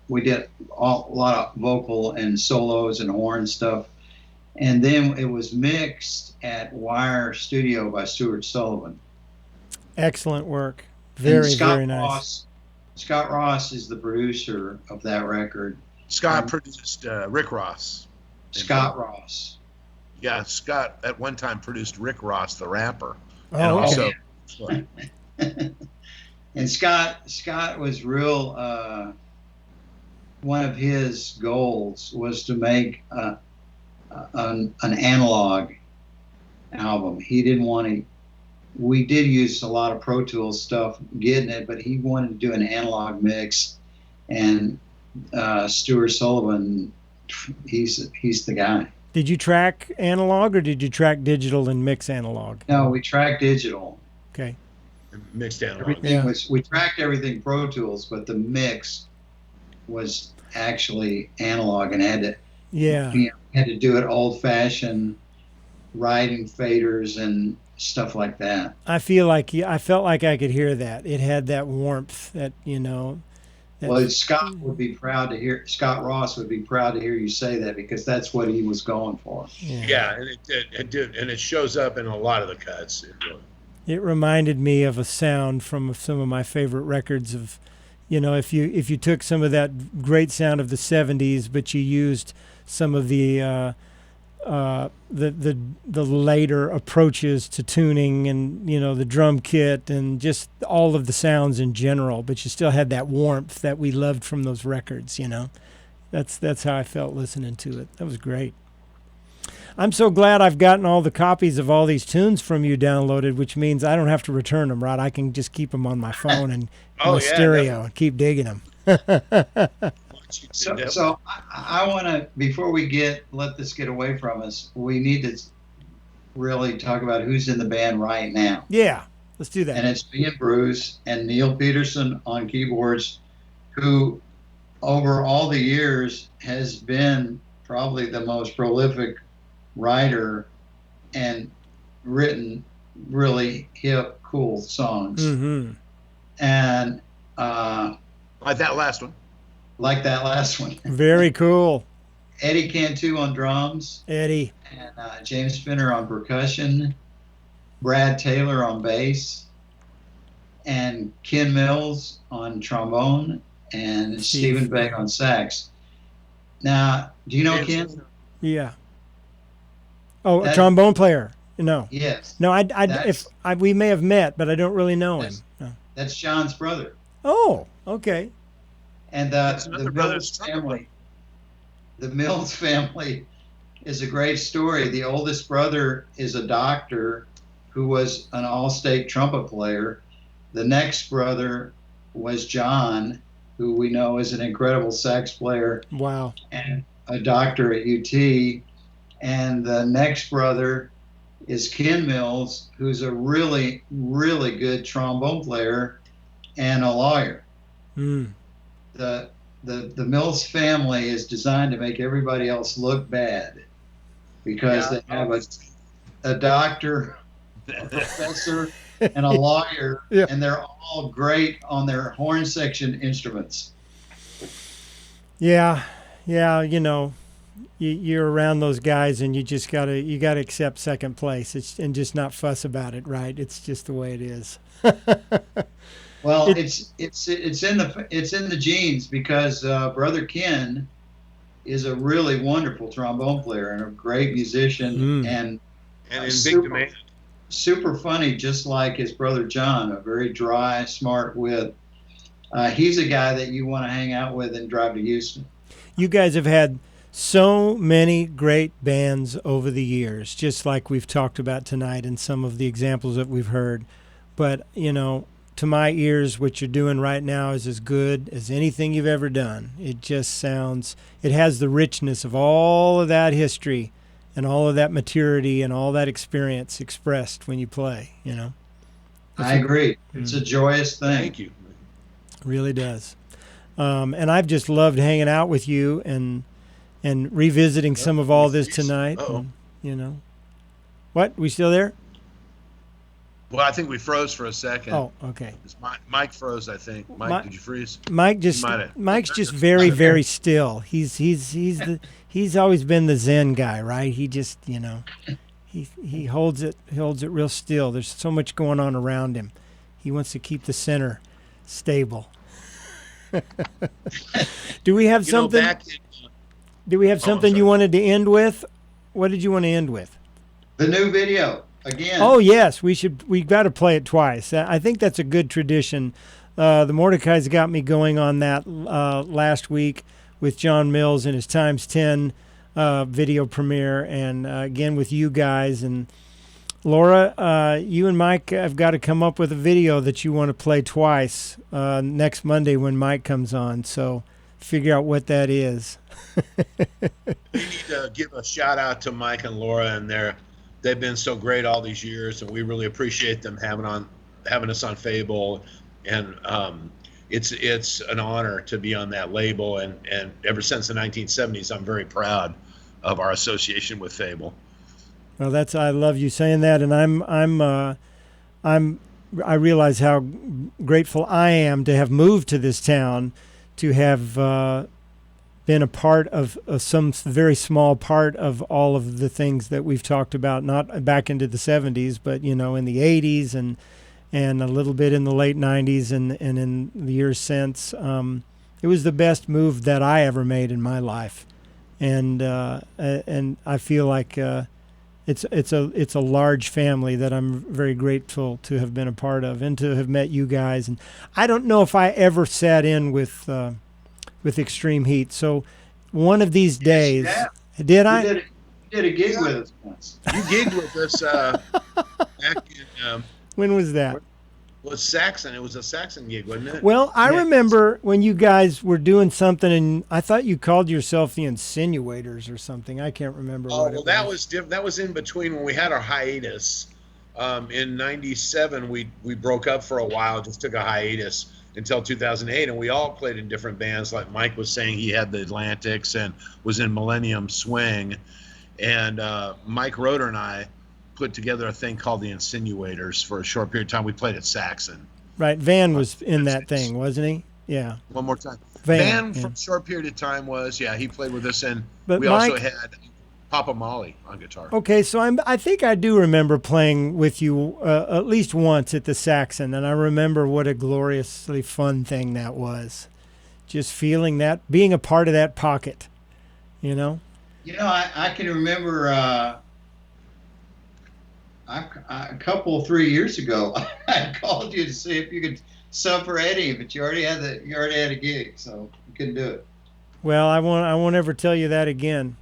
We did a lot of vocal and solos and horn stuff. And then it was mixed at Wire Studio by Stuart Sullivan. Excellent work. Very, very nice. Scott Ross is the producer of that record. Scott produced Rick Ross. Scott Ross. Yeah, Scott at one time produced Rick Ross, the rapper. Oh, and okay. And Scott was real. One of his goals was to make an analog album. He didn't want to. We did use a lot of Pro Tools stuff getting it, but he wanted to do an analog mix. And Stuart Sullivan, he's the guy. Did you track analog or did you track digital and mix analog? No, we tracked digital. Okay. Mixed analog. Everything we tracked everything Pro Tools, but the mix was actually analog and had to do it old fashioned, riding faders and stuff like that. I felt like I could hear that. It had that warmth that, Well, Scott Ross would be proud to hear you say that, because that's what he was going for. Yeah, and it did, and it shows up in a lot of the cuts. It reminded me of a sound from some of my favorite records of, if you took some of that great sound of the 70s, but you used some of the later approaches to tuning and the drum kit and just all of the sounds in general, but you still had that warmth that we loved from those records. That's how I felt listening to it. That was great. I'm so glad I've gotten all the copies of all these tunes from you downloaded, which means I don't have to return them, right? I can just keep them on my phone and my stereo and keep digging them. So I want to, before we let this get away from us, we need to really talk about who's in the band right now. Yeah, let's do that. And it's me and Bruce and Neil Peterson on keyboards, who over all the years has been probably the most prolific writer and written really hip, cool songs. Mm-hmm. And like that last one. Very cool. Eddie Cantu on drums. Eddie. And James Spinner on percussion. Brad Taylor on bass. And Ken Mills on trombone. And Stephen Begg on sax. Now, do you know Ken? Yeah. Oh, a trombone player. No. Yes. No, we may have met, but I don't really know him. No. That's John's brother. Oh, okay. And the Mills family is a great story. The oldest brother is a doctor who was an all-state trumpet player. The next brother was John, who we know is an incredible sax player. Wow. And a doctor at UT. And the next brother is Ken Mills, who's a really, really good trombone player and a lawyer. Mm. The Mills family is designed to make everybody else look bad, because they have a doctor, a professor, and a lawyer, and they're all great on their horn section instruments. Yeah, you're around those guys, and you just gotta accept second place. And just not fuss about it, right? It's just the way it is. Well, it's in the genes, because Brother Ken is a really wonderful trombone player and a great musician, and in big demand. Super funny, just like his brother John, a very dry, smart wit. He's a guy that you want to hang out with and drive to Houston. You guys have had so many great bands over the years, just like we've talked about tonight and some of the examples that we've heard. But, to my ears, what you're doing right now is as good as anything you've ever done. It just it has the richness of all of that history and all of that maturity and all that experience expressed when you play, I agree. It's a joyous thing. Thank you. Really does. And I've just loved hanging out with you and revisiting some of all this tonight. And, you know, what? We still there? Well, I think we froze for a second. Oh, okay. Mike froze, I think. Mike, did you freeze? Mike's just very, very still. He's always been the Zen guy, right? He just, you know, he holds it real still. There's so much going on around him. He wants to keep the center stable. Do we have something? Do we have something you wanted to end with? What did you want to end with? The new video again. Oh yes, we got to play it twice. I think that's a good tradition. The Mordecai's got me going on that last week with John Mills and his times 10 video premiere, and again with you guys. And Laura, you and Mike have got to come up with a video that you want to play twice next Monday when Mike comes on. So figure out what that is. We need to give a shout out to Mike and Laura, and they've been so great all these years, and we really appreciate them having us on Fable. And it's an honor to be on that label, and ever since the 1970s, I'm very proud of our association with Fable. Well, I love you saying that, and I realize how grateful I am to have moved to this town, to have been a part of some very small part of all of the things that we've talked about, not back into the 70s, but you know, in the 80s and a little bit in the late 90s and in the years since. It was the best move that I ever made in my life, and I feel like it's a large family that I'm very grateful to have been a part of and to have met you guys. And I don't know if I ever sat in with Extreme Heat. So one of these days, did I? You did a gig with us once. You gigged with us back in. When was that? Well, Saxon. It was a Saxon gig, wasn't it? Well, I remember when you guys were doing something, and I thought you called yourself the Insinuators or something. I can't remember what it was. That was different. That was in between when we had our hiatus. In '97, we broke up for a while, just took a hiatus until 2008, and we all played in different bands. Like Mike was saying, he had the Atlantics and was in Millennium Swing, and Mike Roeder and I put together a thing called the Insinuators for a short period of time. We played at Saxon. Right. Van was in that thing, wasn't he? Yeah. One more time. Van for a short period of time he played with us, and but we Mike, also had Papa Molly on guitar. Okay, so I think I do remember playing with you at least once at the Saxon, and I remember what a gloriously fun thing that was. Just feeling that, being a part of that pocket, you know? You know, I can remember a couple 3 years ago, I called you to see if you could sub for Eddie, but you already had a gig, so you couldn't do it. Well, I won't ever tell you that again.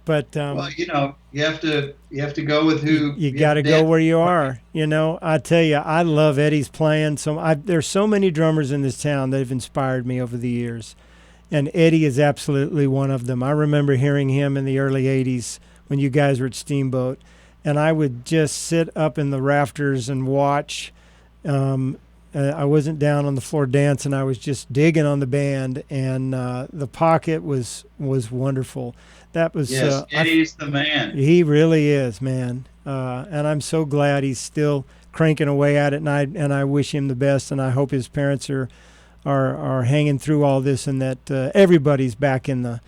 But well, you know, you have to go with who you got to go where you are. You know, I tell you, I love Eddie's playing. There's so many drummers in this town that have inspired me over the years, and Eddie is absolutely one of them. I remember hearing him in the early '80s when you guys were at Steamboat, and I would just sit up in the rafters and watch. I wasn't down on the floor dancing. I was just digging on the band, and the pocket was wonderful. That was Eddie's the man. He really is, man. And I'm so glad he's still cranking away at it, and I wish him the best, and I hope his parents are hanging through all this, and that everybody's back in the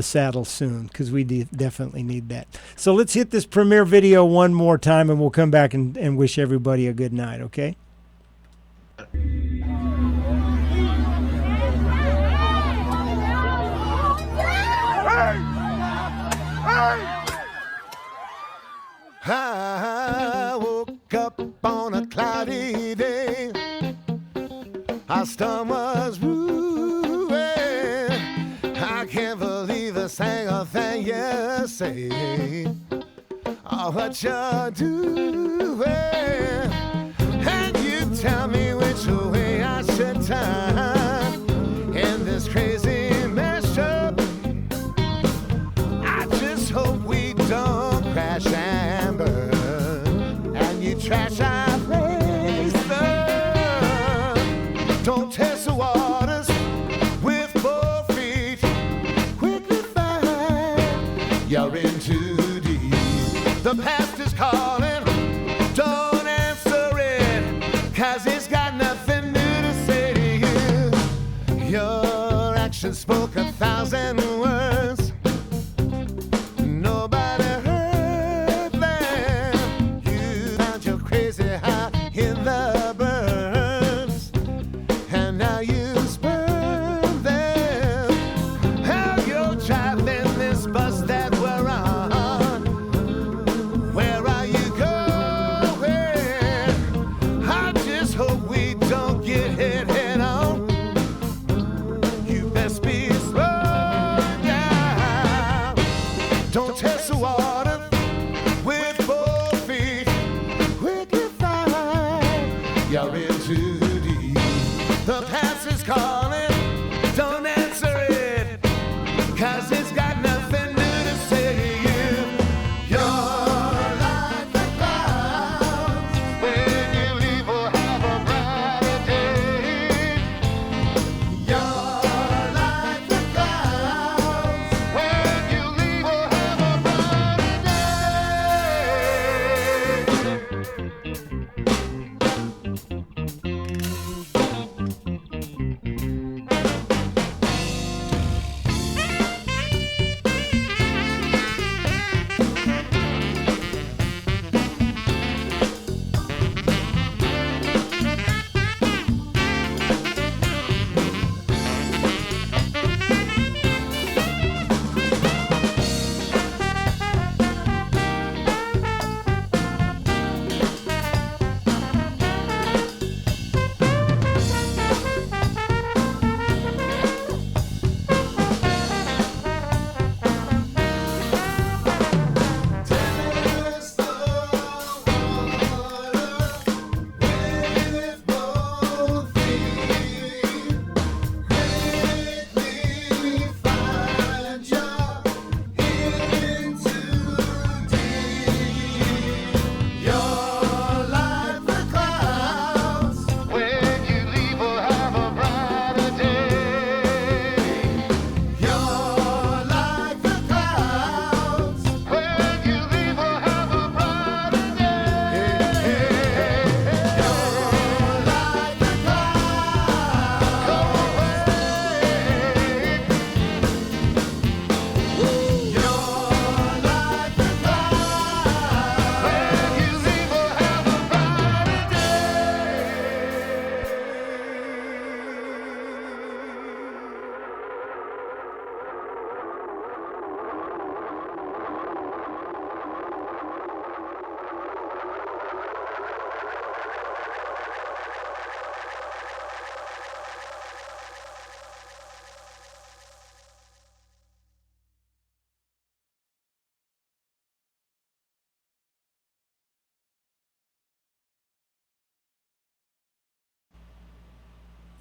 saddle soon, because we definitely need that. So let's hit this premiere video one more time, and we'll come back and wish everybody a good night, okay? I woke up on a cloudy day. Our stomachs brewing. I can't believe the single thing you say. Oh, what you're doing. And you tell me which way I should turn in this crazy mashup. I just hope we don't crash and burn, and you trash our place you're in too deep. The past is calling, don't answer it, 'cause it's got nothing new to say to you. Your actions spoke 1,000 words. Nobody heard them. You found your crazy high in the birds, and now you spurn them. How you're driving this bus that we're on. Where are you going? I just hope we don't get hit head on. You best be slowing down. Don't test the water with both feet. Quickly find you're in too deep. The past is calling, don't answer it, 'cause it's got nothing new to say to you. You're like the clouds. When you leave, we'll have a brighter day. You're like the clouds. When you leave, we'll have a brighter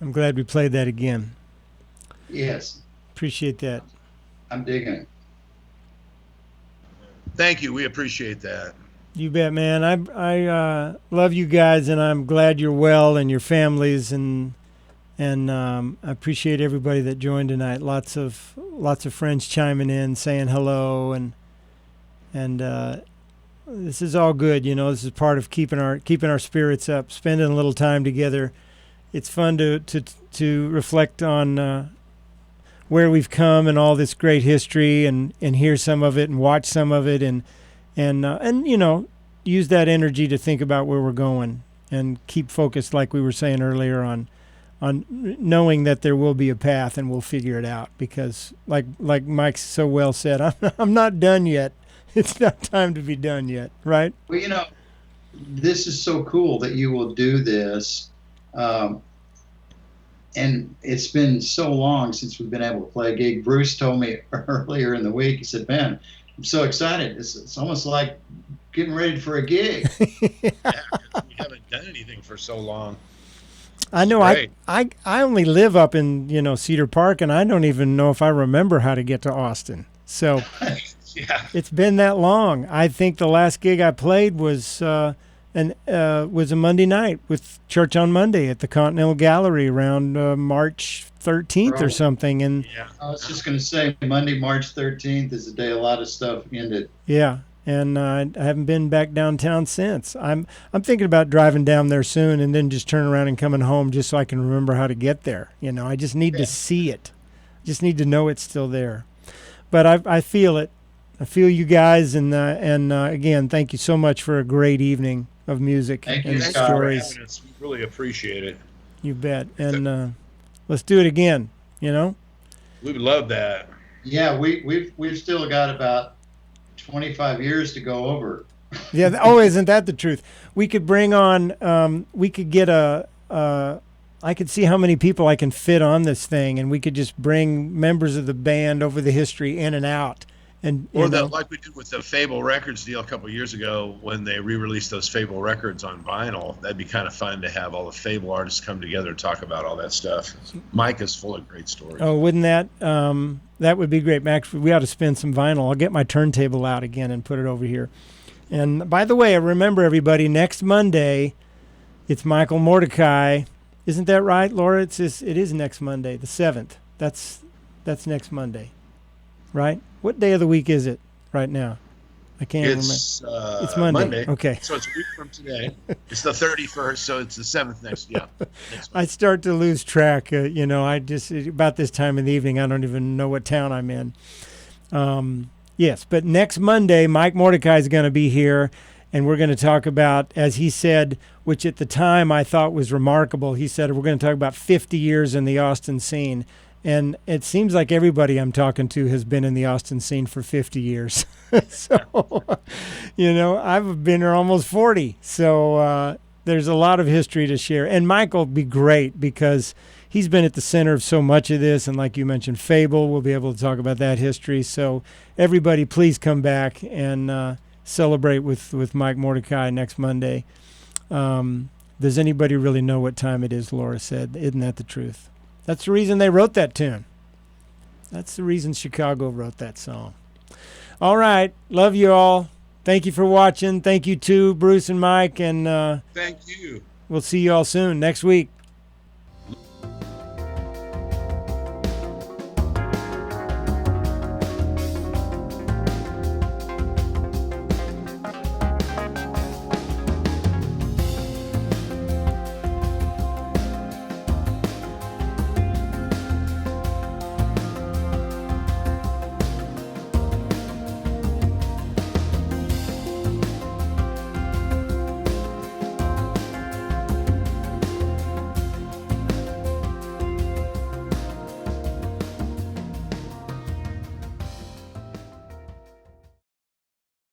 I'm glad we played that again. Yes, Appreciate that. I'm digging it. Thank you. We appreciate that. You bet, man. I love you guys, and I'm glad you're well and your families, and I appreciate everybody that joined tonight. Lots of friends chiming in, saying hello, and this is all good. You know, this is part of keeping our spirits up, spending a little time together. It's fun to reflect on where we've come and all this great history, and hear some of it and watch some of it, and you know, use that energy to think about where we're going and keep focused, like we were saying earlier, on knowing that there will be a path and we'll figure it out, because like Mike so well said, I'm not done yet. It's not time to be done yet, right? Well, you know, this is so cool that you will do this. And it's been so long since we've been able to play a gig. Bruce told me earlier in the week, he said, "Man, I'm so excited. It's almost like getting ready for a gig." Yeah, 'cause we haven't done anything for so long. I know. Great. I only live up in, Cedar Park, and I don't even know if I remember how to get to Austin. So Yeah. it's been that long. I think the last gig I played was and was a Monday night with Church on Monday at the Continental Gallery around March 13th or Right. something. And Yeah. I was just going to say Monday, March 13th is the day a lot of stuff ended. yeah, and I haven't been back downtown since. I'm thinking about driving down there soon and then just turn around and coming home just so I can remember how to get there. You know, I just need to see it. Just need to know it's still there. But I feel it. I feel you guys, and again, thank you so much for a great evening of music Thank you, and Thanks Scott. for stories. having us. We really appreciate it. You bet. And let's do it again. You know. We would love that. Yeah, we've still got about 25 years to go over. Yeah. Oh, isn't that the truth? We could bring on. We could get I could see how many people I can fit on this thing, and we could just bring members of the band over the history in and out. And Or that, like we did with the Fable Records deal a couple of years ago when they re-released those Fable records on vinyl. That'd be kind of fun to have all the Fable artists come together and talk about all that stuff. Mike is full of great stories. Oh, wouldn't that would be great, Max? We ought to spin some vinyl. I'll get my turntable out again and put it over here. And by the way, remember everybody, next Monday, it's Michael Mordecai. Isn't that right, Laura? It is next Monday, the 7th. That's next Monday, right? What day of the week is it right now? I can't remember. It's Monday. Okay. So it's a week from today. It's the 31st, so it's the 7th next. I start to lose track. I just about this time in the evening, I don't even know what town I'm in. Yes, but next Monday, Mike Mordecai is going to be here, and we're going to talk about, as he said, which at the time I thought was remarkable. He said we're going to talk about 50 years in the Austin scene. And it seems like everybody I'm talking to has been in the Austin scene for 50 years. So, I've been here almost 40. So there's a lot of history to share. And Mike will be great because he's been at the center of so much of this. And like you mentioned, Fable, we'll be able to talk about that history. So everybody, please come back and celebrate with Mike Mordecai next Monday. Does anybody really know what time it is, Laura said? Isn't that the truth? That's the reason they wrote that tune. That's the reason Chicago wrote that song. All right. Love you all. Thank you for watching. Thank you too, Bruce and Mike. And Thank you. we'll see you all soon next week.